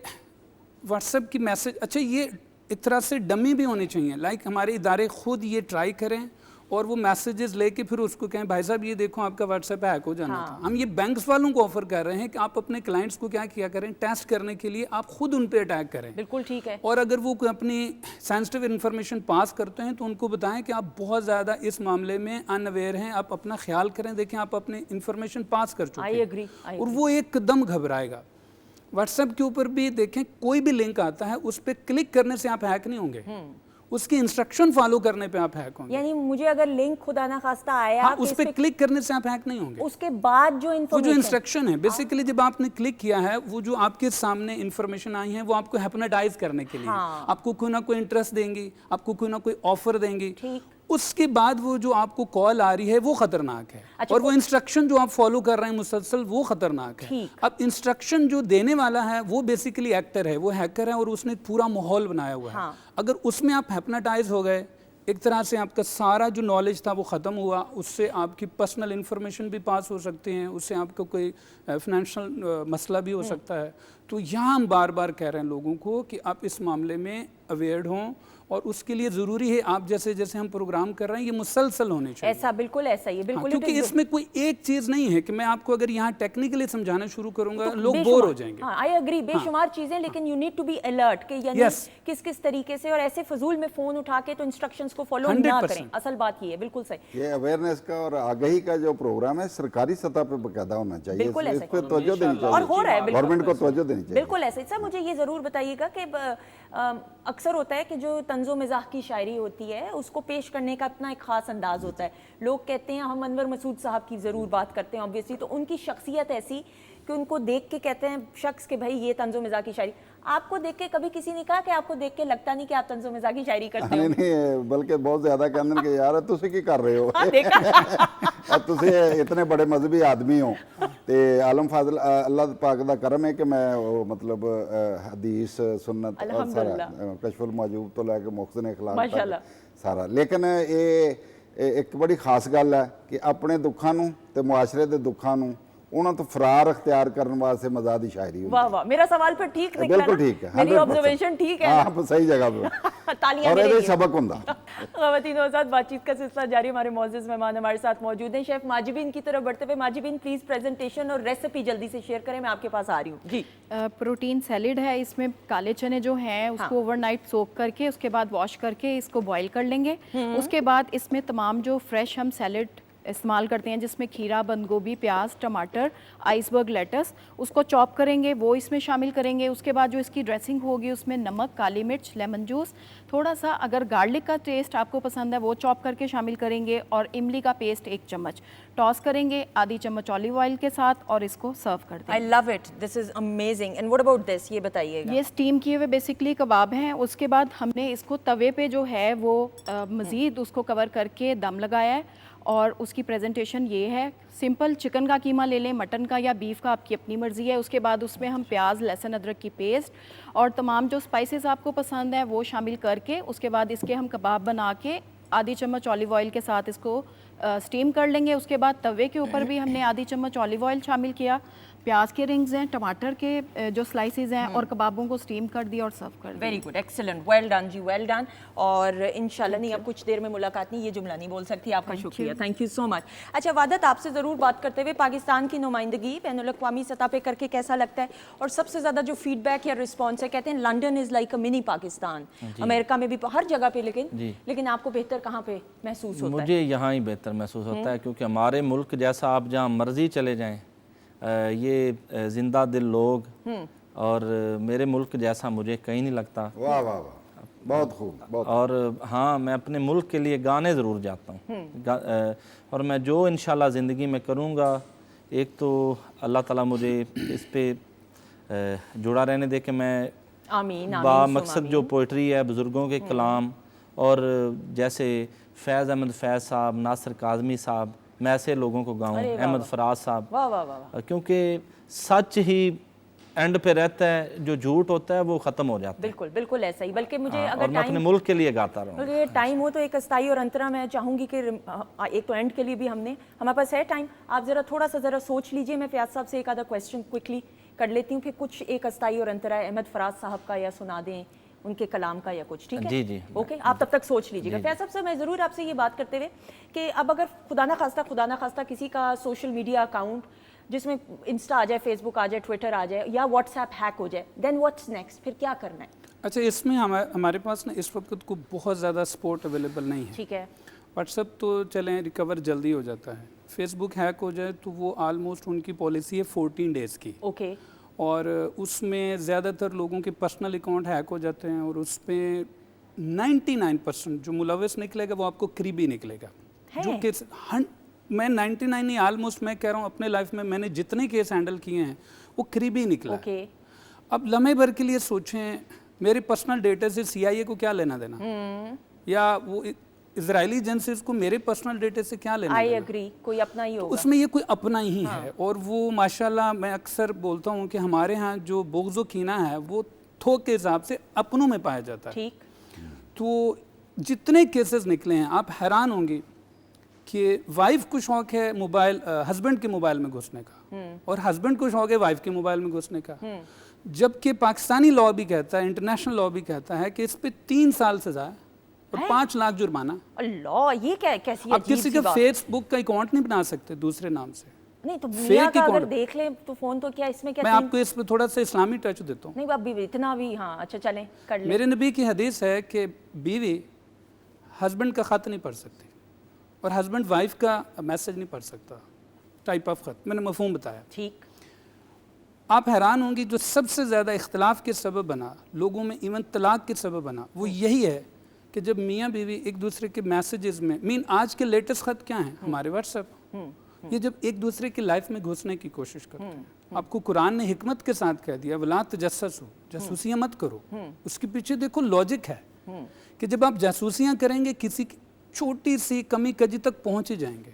J: व्हाट्सएप की मैसेज, अच्छा ये एक तरह से डमी भी होने चाहिए। लाइक हमारे इदारे खुद ये ट्राई करें और वो मैसेजेस लेके फिर उसको कहें भाई साहब ये देखो आपका व्हाट्सएप हैक हो जाना था। हम ये बैंक्स वालों को ऑफर कर रहे हैं कि आप अपने क्लाइंट्स को क्या किया करें, टेस्ट करने के लिए आप खुद उन पे अटैक करें।
A: बिल्कुल ठीक है।
J: और अगर वो कोई अपनी सेंसिटिव इन्फॉर्मेशन पास करते हैं तो उनको बताएं कि आप बहुत ज़्यादा इस मामले में अनअवेयर हैं, आप अपना ख्याल करें। देखें आप अपनी इन्फॉर्मेशन पास कर चुके
A: आई
J: हैं
A: एग्री।
J: और वो एकदम घबराएगा। व्हाट्सएप के ऊपर भी देखें, कोई भी लिंक आता है उस पर क्लिक करने से आप हैक नहीं होंगे, उसकी इंस्ट्रक्शन फॉलो करने पे आप हैक होंगे।
A: यानी मुझे अगर लिंक खुदा ना खास्ता आया,
J: हाँ, उस पे क्लिक करने से आप हैक नहीं होंगे।
A: उसके बाद जो
J: वो जो इंस्ट्रक्शन है बेसिकली, जब आपने क्लिक किया है, वो जो आपके सामने इंफॉर्मेशन आई है वो आपको हिप्नोटाइज करने के लिए, आपको कोई ना कोई इंटरेस्ट देंगी, आपको कोई ना कोई ऑफर देंगी। उसके बाद वो जो आपको कॉल आ रही है वो खतरनाक है। और वो इंस्ट्रक्शन जो आप फॉलो कर रहे हैं मुसलसल, वो खतरनाक है। अब इंस्ट्रक्शन जो देने वाला है वो बेसिकली एक्टर है, वो हैकर है और उसने पूरा माहौल बनाया हुआ है। अगर उसमें आप हिप्नोटाइज हो गए, एक तरह से आपका सारा जो नॉलेज था वो ख़त्म हुआ, उससे आपकी पर्सनल इन्फॉर्मेशन भी पास हो सकती हैं, उससे आपका कोई फाइनेंशियल मसला भी हो सकता है। तो यहाँ हम बार बार कह रहे हैं लोगों को कि आप इस मामले में अवेयर हों, और उसके लिए ज़रूरी है आप जैसे जैसे हम प्रोग्राम कर रहे हैं ये मुसलसल होने चाहिए।
A: ऐसा बिल्कुल ऐसा ही है, बिल्कुल।
J: क्योंकि इसमें कोई एक चीज़ नहीं है कि मैं आपको अगर यहाँ टेक्निकली समझाना शुरू करूँगा लोग बोर हो जाएंगे।
A: हाँ, आई एग्री, बेशुमार चीज़ें, लेकिन you need to be alert कि यानी किस किस तरीके से, और ऐसे फजूल में फ़ोन उठा के तो इंस्ट्रक्शंस को फॉलो ना करें। असल बात ये है, बिल्कुल सही।
I: ये अवेयरनेस का और आगाही का जो प्रोग्राम है सरकारी सतह पे बकायदा होना चाहिए,
A: बिल्कुल
I: इस पे तवज्जो देनी चाहिए,
A: और हो रहा है,
I: गवर्नमेंट को तवज्जो देनी चाहिए।
A: बिल्कुल ऐसे। सर मुझे ये ज़रूर बताइएगा कि अक्सर होता है कि जो तंज़ो मिज़ाह की शायरी होती है उसको पेश करने का अपना एक ख़ास अंदाज़ होता है। लोग कहते हैं, हम अनवर मसूद साहब की ज़रूर बात करते हैं ऑब्वियसली, तो उनकी शख्सियत ऐसी कि उनको देख के कहते हैं शख्स के भाई ये तंज़ो मिज़ाह की शायरी। आपको देख के कभी किसी ने कहा कि आपको देख के लगता नहीं कि आप तंज़ो मिज़ाह की शायरी करते हो?
I: नहीं, बल्कि बहुत ज़्यादा कहते हैं कि यार तुसी की कर रहे हो,
A: देखा
I: तुसी इतने बड़े मजहबी आदमी हो। ते आलम फाजल अल्लाह पाक दा करम है कि मैं मतलब हदीस सुन्नत और सारा कशफुल मौजूब तो लैके मुख्तन इखलाक तक सारा। लेकिन ये एक बड़ी खास गल है कि अपने दुखों नूं ते मुआशरे दे दुखों नूं उन्होंने तो फरार अख्तियार करने वास्ते मज़ा दी शायरी होती है।
A: वाह वाह, मेरा सवाल फिर ठीक निकला।
I: बिल्कुल ठीक है,
A: मेरी ऑब्जर्वेशन ठीक है।
I: हाँ, सही जगह पे।
A: तालियां
I: और
A: मेरे
I: ये
A: लिए।
I: सबक हुंदा।
A: ख़वातीन के साथ बातचीत का सिलसिला जारी। हमारे मौजूद मेहमान हमारे साथ मौजूद हैं। शेफ माजिबीन की तरफ बढ़ते हुए, माजिबीन प्लीज प्रेजेंटेशन और रेसिपी जल्दी से शेयर करें, मैं आपके पास आ रही हूँ जी।
D: प्रोटीन सैलेड है, इसमें काले चने जो हैं उसको ओवरनाइट सोक करके उसके बाद वॉश करके इसको बॉईल कर लेंगे। उसके बाद इसमें तमाम जो फ्रेश हम सैलेड इस्तेमाल करते हैं जिसमें खीरा, बंद गोभी, प्याज, टमाटर, आइसबर्ग लेटस, उसको चॉप करेंगे, वो इसमें शामिल करेंगे। उसके बाद जो इसकी ड्रेसिंग होगी उसमें नमक, काली मिर्च, लेमन जूस, थोड़ा सा अगर गार्लिक का टेस्ट आपको पसंद है वो चॉप करके शामिल करेंगे, और इमली का पेस्ट 1 चम्मच टॉस करेंगे आधी चम्मच ऑलिव ऑयल के साथ, और इसको सर्व कर देंगे।
A: I love it, this is amazing. And what about this, ये बताइएगा।
D: ये स्टीम किए हुए बेसिकली कबाब हैं। उसके बाद हमने इसको तवे पे जो है वो मज़ीद उसको कवर करके दम लगाया है, और उसकी प्रेजेंटेशन ये है। सिंपल चिकन का कीमा ले लें, मटन का या बीफ का, आपकी अपनी मर्ज़ी है। उसके बाद उसमें हम प्याज, लहसुन, अदरक की पेस्ट और तमाम जो स्पाइसेस आपको पसंद है वो शामिल करके उसके बाद इसके हम कबाब बना के आधी चम्मच ऑलिव ऑयल के साथ इसको स्टीम कर लेंगे। उसके बाद तवे के ऊपर भी हमने आधी चम्मच ऑलिव ऑयल शामिल किया, प्याज के रिंग्स हैं, टमाटर के जो स्लाइसेस हैं और कबाबों को स्टीम कर दिया और सर्व कर दिया।
A: Very good, excellent, well done ji, well done. और इंशाल्लाह नहीं, अब कुछ देर में मुलाकात नहीं, ये जुमला नहीं बोल सकती, आपका शुक्रिया, थैंक यू सो मच। अच्छा वादत, आपसे ज़रूर बात करते हुए पाकिस्तान की नुमाइंदगी बैनुल-अक़वामी सतह पे करके कैसा लगता है, और सबसे ज़्यादा जो फीडबैक या रिस्पॉन्स है, कहते हैं London is like a mini Pakistan, America में भी हर जगह पे, लेकिन आपको बेहतर कहाँ पे महसूस होता है?
C: मुझे यहाँ ही बेहतर महसूस होता है, क्योंकि हमारे मुल्क जैसा आप जहाँ मर्जी चले जाएं, ये जिंदा दिल लोग, और मेरे मुल्क जैसा मुझे कहीं नहीं लगता।
I: वाह वाह वाह, बहुत खूब, बहुत।
C: और हाँ, मैं अपने मुल्क के लिए गाने ज़रूर जाता हूँ, और मैं जो इंशाल्लाह ज़िंदगी में करूँगा, एक तो अल्लाह ताला मुझे इस पे जुड़ा रहने दे कि मैं
A: आमीन,
C: बामकसद जो पोइट्री है, बुज़ुर्गों के कलाम, और जैसे फैज़ अहमद फैज़ साहब, नासिर काज़मी साहब, मैं ऐसे लोगों को गाऊं, अहमद फराज साहब, क्योंकि सच ही एंड पे रहता है, जो झूठ होता है वो ख़त्म हो जाता है।
A: बिल्कुल बिल्कुल ऐसा ही। बल्कि मुझे
C: और
A: अगर
C: मैं अपने मुल्क के लिए गाता रहूँ,
A: अगर टाइम हो तो एक अस्थाई और अंतरा मैं चाहूँगी कि एक तो एंड के लिए भी हमारे पास है टाइम, आप ज़रा ज़रा सोच लीजिए। मैं फयाज साहब से एक आधा क्वेश्चन क्विकली कर लेती हूँ, फिर कुछ एक अस्थाई और अंतरा अहमद फराज साहब का या सुना दें उनके कलाम का या कुछ, ठीक है?
C: जी जी,
A: ओके, आप तब तक सोच लीजिएगा। फैज साहब से मैं ज़रूर आपसे ये बात करते हुए कि अब अगर खुदा ना खास्ता किसी का सोशल मीडिया अकाउंट जिसमें इंस्टा आ जाए, फेसबुक आ जाए, ट्विटर आ जाए, या व्हाट्सएप हैक हो जाए, देन व्हाट्स नेक्स्ट, फिर क्या करना है?
J: अच्छा, इसमें हमारे पास ना इस वक्त को बहुत ज़्यादा सपोर्ट अवेलेबल नहीं है।
A: ठीक है।
J: व्हाट्सएप तो चलें, रिकवर जल्दी हो जाता है। फेसबुक हैक हो जाए तो वो आलमोस्ट उनकी पॉलिसी है 14 डेज़ की।
A: ओके।
J: और उसमें ज़्यादातर लोगों के पर्सनल अकाउंट हैक हो जाते हैं, और उस पर 99% जो मुलविस निकलेगा वो आपको करीबी निकलेगा। जो केस मैं 99 नहीं, आलमोस्ट मैं कह रहा हूँ अपने लाइफ में मैंने जितने केस हैंडल किए हैं वो करीबी निकला।
A: ओके।
J: अब लम्हे भर के लिए सोचें, मेरे पर्सनल डेटा से CIA को क्या लेना देना, या वो इजरायली एजेंसीज को मेरे पर्सनल डेटा से क्या लेना?
A: आई एग्री, कोई अपना ही होगा।
J: तो उसमें ये कोई अपना ही है, और वो माशाल्लाह मैं अक्सर बोलता हूँ कि हमारे यहाँ जो बुग़्ज़ कीना है वो थोक के हिसाब से अपनों में पाया जाता है।
A: ठीक।
J: तो जितने केसेस निकले हैं आप हैरान होंगे कि वाइफ को शौक है मोबाइल, हस्बैंड के मोबाइल में घुसने का, और हस्बैंड को शौक है वाइफ के मोबाइल में घुसने का, जबकि पाकिस्तानी लॉ भी कहता है, इंटरनेशनल लॉ भी कहता है कि इस पे 3 साल सजा और 5 लाख जुर्माना।
A: अल्लाह, ये क्या कैसी
J: आप किसी का फेसबुक का अकाउंट नहीं बना सकते दूसरे नाम से।
A: नहीं तो मियां का अगर देख ले तो फोन तो क्या इसमें क्या?
J: मैं आपको इस पे थोड़ा सा इस्लामी टच देता हूँ।
A: नहीं अब भी इतना भी, हाँ अच्छा चलें कर ले।
J: मेरे नबी की हदीस है कि बीवी हस्बैंड का ख़त नहीं पढ़ सकती, और हस्बैंड वाइफ का मैसेज नहीं पढ़ सकता, टाइप ऑफ ख़त। मैंने मफहूम बताया।
A: ठीक।
J: आप हैरान होंगी, जो सबसे ज़्यादा इख्तलाफ के सबब बना लोगों में, इवन तलाक के सबब बना, वो यही है कि जब मियाँ बीवी एक दूसरे के मैसेजेस में, आज के लेटेस्ट ख़त क्या हैं हमारे व्हाट्सएप, ये जब एक दूसरे की लाइफ में घुसने की कोशिश करते हैं। आपको कुरान ने हिकमत के साथ कह दिया, वला तजस्ससू, जासूसियाँ मत करो। उसके पीछे देखो लॉजिक है कि जब आप जासूसियाँ करेंगे किसी की छोटी सी कमी कजी तक पहुँच ही जाएंगे,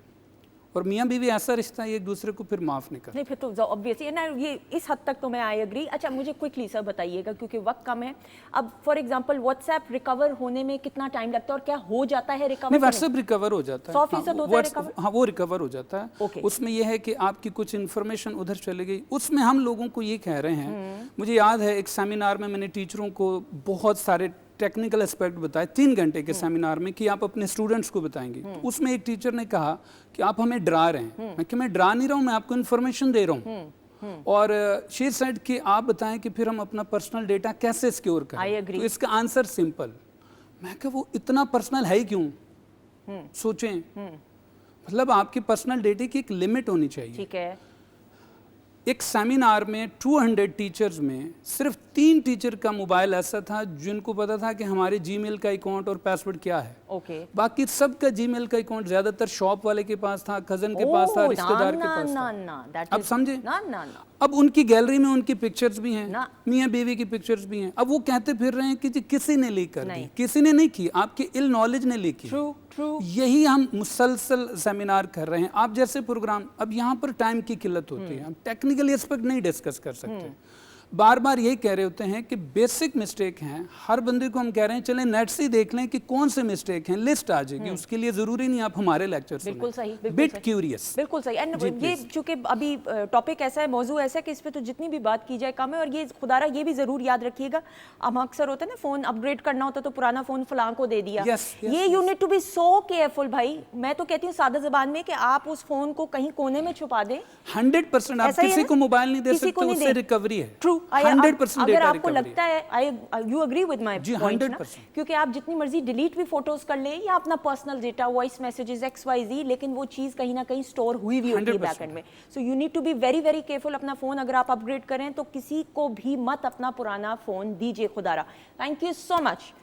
J: और मियाँ बीवी ऐसा रिश्ता है एक दूसरे को फिर माफ़ नहीं करते।
A: नहीं फिर तो ऑब्वियसली ना, ये इस हद तक तो मैं आई एग्री। अच्छा मुझे क्विकली सर बताइएगा क्योंकि वक्त कम है। अब फॉर एग्जांपल व्हाट्सएप रिकवर होने में कितना टाइम लगता है, और क्या हो जाता है रिकवर?
J: नहीं, व्हाट्सएप रिकवर हो जाता है,
A: 100% होता है रिकवर।
J: हाँ वो रिकवर हो जाता है। उसमें यह है कि आपकी कुछ इन्फॉर्मेशन उधर चली गई। उसमें हम लोगों को ये कह रहे हैं, मुझे याद है एक सेमिनार में मैंने टीचरों को बहुत सारे टेक्निकल एस्पेक्ट बताए 3 घंटे के सेमिनार में कि आप अपने स्टूडेंट्स को बताएंगे। तो उसमें एक टीचर ने कहा कि आप हमें डरा रहे हैं। मैं कि मैं डरा नहीं रहा हूँ, मैं आपको इन्फॉर्मेशन दे रहा हूँ, और शी सेड कि आप बताएं कि फिर हम अपना पर्सनल डेटा कैसे सिक्योर करें। तो इसका आंसर सिंपल, मैं कि वो इतना पर्सनल है ही क्यों? सोचें, मतलब आपके पर्सनल डेटा की एक लिमिट होनी चाहिए।
A: ठीक है।
J: एक सेमिनार में 200 टीचर्स में सिर्फ 3 टीचर का मोबाइल ऐसा था जिनको पता था कि हमारे जीमेल का अकाउंट और पासवर्ड क्या है। बाकी सबका जीमेल का अकाउंट ज्यादातर शॉप वाले के पास था, कजन के पास था, रिश्तेदार के पास था। अब समझे? अब उनकी गैलरी में उनकी पिक्चर्स भी हैं, मियाँ बीवी की पिक्चर्स भी हैं। अब वो कहते फिर रहे हैं कि जी किसी ने लीक कर दी। किसी ने नहीं की, आपके इल नॉलेज ने लीक की। यही हम मुसलसल सेमिनार कर रहे हैं। आप जैसे प्रोग्राम, अब यहाँ पर टाइम की किल्लत होती है, हम टेक्निकली एस्पेक्ट नहीं डिस्कस कर सकते। बार बार यही कह रहे होते हैं कि बेसिक मिस्टेक हैं, हर बंदे को हम कह रहे हैं चलें नेट से देख लें कि कौन से मिस्टेक हैं, लिस्ट आ जाएगी, उसके लिए ज़रूरी नहीं आप हमारे लेक्चर सुनें।
A: बिल्कुल सही, बिल्कुल
J: बिट
A: सही।
J: क्यूरियस।
A: बिल्कुल सही। एंड ये चूंकि अभी टॉपिक ऐसा है, मौजू ऐसा है कि इस पे तो जितनी भी बात की जाए कम है। और ये खुदारा ये भी ज़रूर याद रखिएगा, हम अक्सर होता है ना फ़ोन अपग्रेड करना होता तो पुराना फ़ोन फलां को दे दिया। ये you need to be so careful भाई। मैं तो कहती हूँ सादा ज़बान में कि आप उस फ़ोन को कहीं कोने में छुपा दें।
J: 100% आप किसी को मोबाइल नहीं दे सकते, उससे रिकवरी है।
A: ट्रू,
J: 100%
A: अगर आपको लगता है यू एग्री विद माय
J: जी,
A: पॉइंट
J: 100%।
A: क्योंकि आप जितनी मर्जी डिलीट भी फोटोज कर लें या अपना personal data, voice messages, XYZ, लेकिन वो चीज़ कहीं ना कहीं स्टोर हुई भी होती है बैकएंड में। So you need to be very very careful. अपना फ़ोन अगर आप अपग्रेड करें तो किसी को भी मत अपना पुराना फ़ोन दीजिए खुदारा। Thank you so much.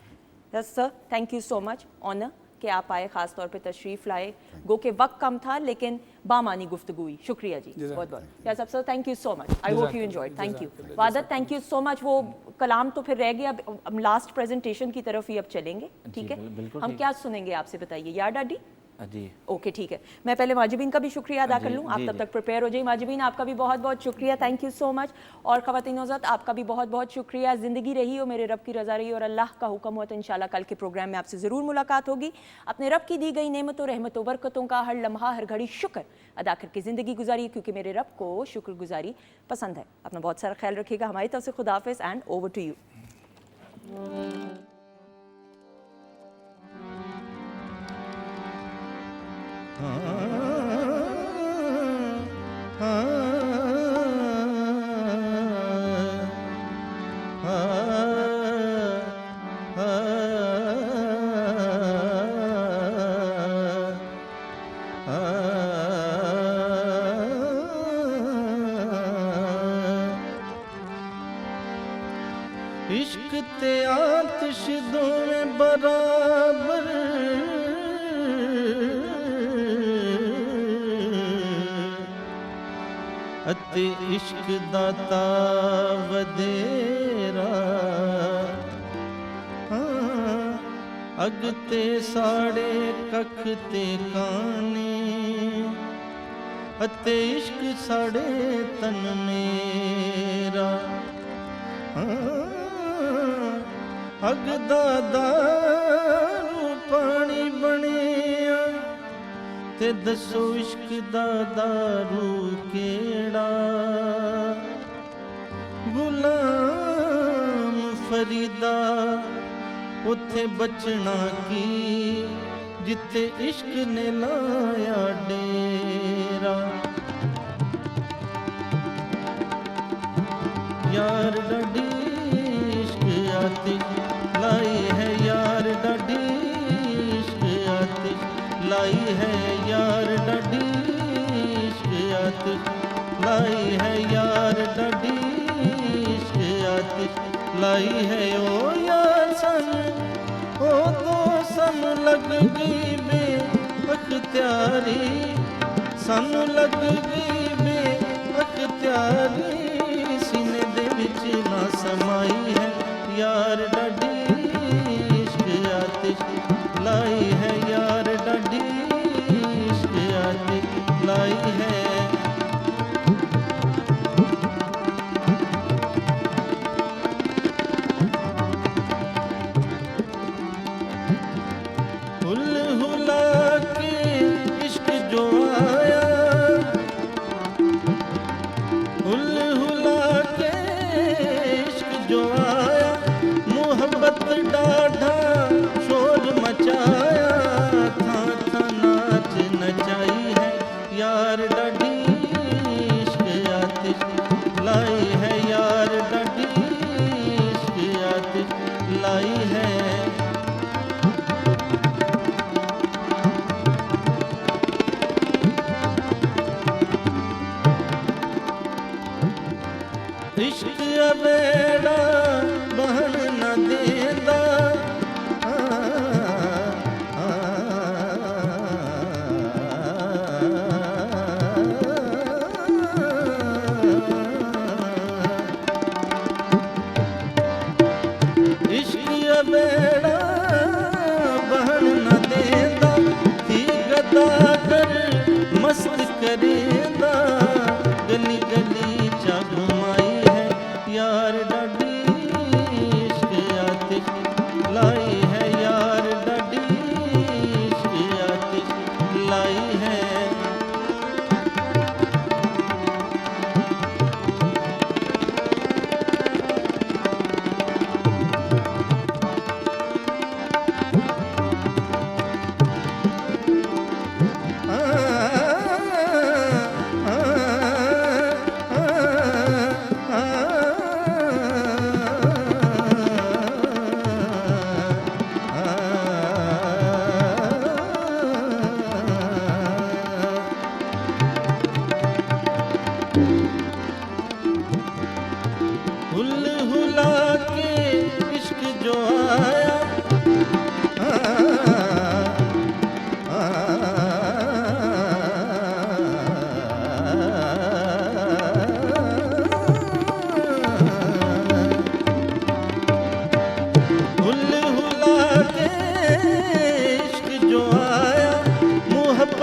A: Yes sir, thank you so much. Honour कि आप आए, ख़ास तौर पे तशरीफ़ लाए। गो के वक्त कम था लेकिन बामानी गुफ्तगू हुई। शुक्रिया जी, बहुत बहुत। Yes sir, thank you so much. I hope you enjoyed. Thank you Wahdat, thank you so much. वो कलाम तो फिर रह गया, अब लास्ट प्रेजेंटेशन की तरफ ही अब चलेंगे, ठीक है? हम क्या सुनेंगे आपसे, बताइए। यार डाडी
C: जी,
A: ओके, ठीक है। मैं पहले माजिबीन का भी शुक्रिया अदा कर लूँ, आप तब तक प्रिपेयर हो जाइए। माजिबीन, आपका भी बहुत बहुत शुक्रिया, थैंक यू सो मच। और ख़वातीन हज़रात, आपका भी बहुत बहुत शुक्रिया। ज़िंदगी रही हो, मेरे रब की रज़ा रही और अल्लाह का हुक्म हो तो इंशाल्लाह कल के प्रोग्राम में आपसे ज़रूर मुलाकात होगी। अपने रब की दी गई नेमतों, रहमतों, बरकतों का हर लम्हा हर घड़ी शुक्र अदा करके ज़िंदगी गुजारिए, क्योंकि मेरे रब को शुक्रगुजारी पसंद है। अपना बहुत सारा ख्याल रखिएगा। हमारी तरफ से खुदा हाफ़िज़ एंड ओवर टू यू।
G: इश्क ते आतिश दोवें बराबर, अते इश्क दाता वधेरा। अग ते साड़े कख ते काने, अते इश्क साड़े तन मेरा। अग दा दारू पानी बनिया, ते दसो इश्क दा दारू केड़ा। गुलाम फरीदा उथे बचना की, जिथे इश्क ने लाया डेरा। यार डाडी आतिश लाई है, यार डाडी इश्क आतिश लाई है, यार डाडी इश्क आतिश लाई है, यार डाडी इश्क आतिश लाई है। ओ यार सन ओ तो सन लग गई बेअख्तियारी, सन लग गई बेअख्तियारी, सीने दे विच ना समाई है। यार डाडी इश्क आतिश लाई है, यार डाडी इश्क आतिश लाई है। हुल हुला के इश्क जो आया, हुल हुला के इश्क जो आया,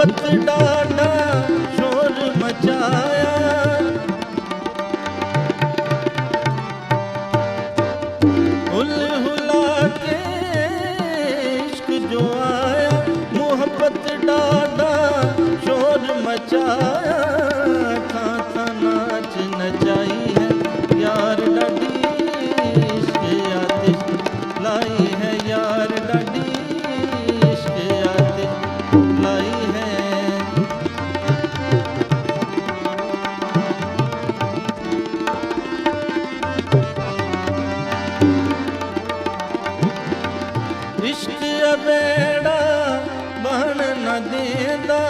G: मोहब्बत डाढ़ा शोर मचाया, हुल हुला के इश्क जो आया, मोहब्बत डाढ़ा शोर मचाया, था नाच नचाई है यार डाढ़ी इश्क आतिश लाई है, यार डाढ़ी इश्क आतिश लाई है। इश्क अबेड़ा बन न देंदा,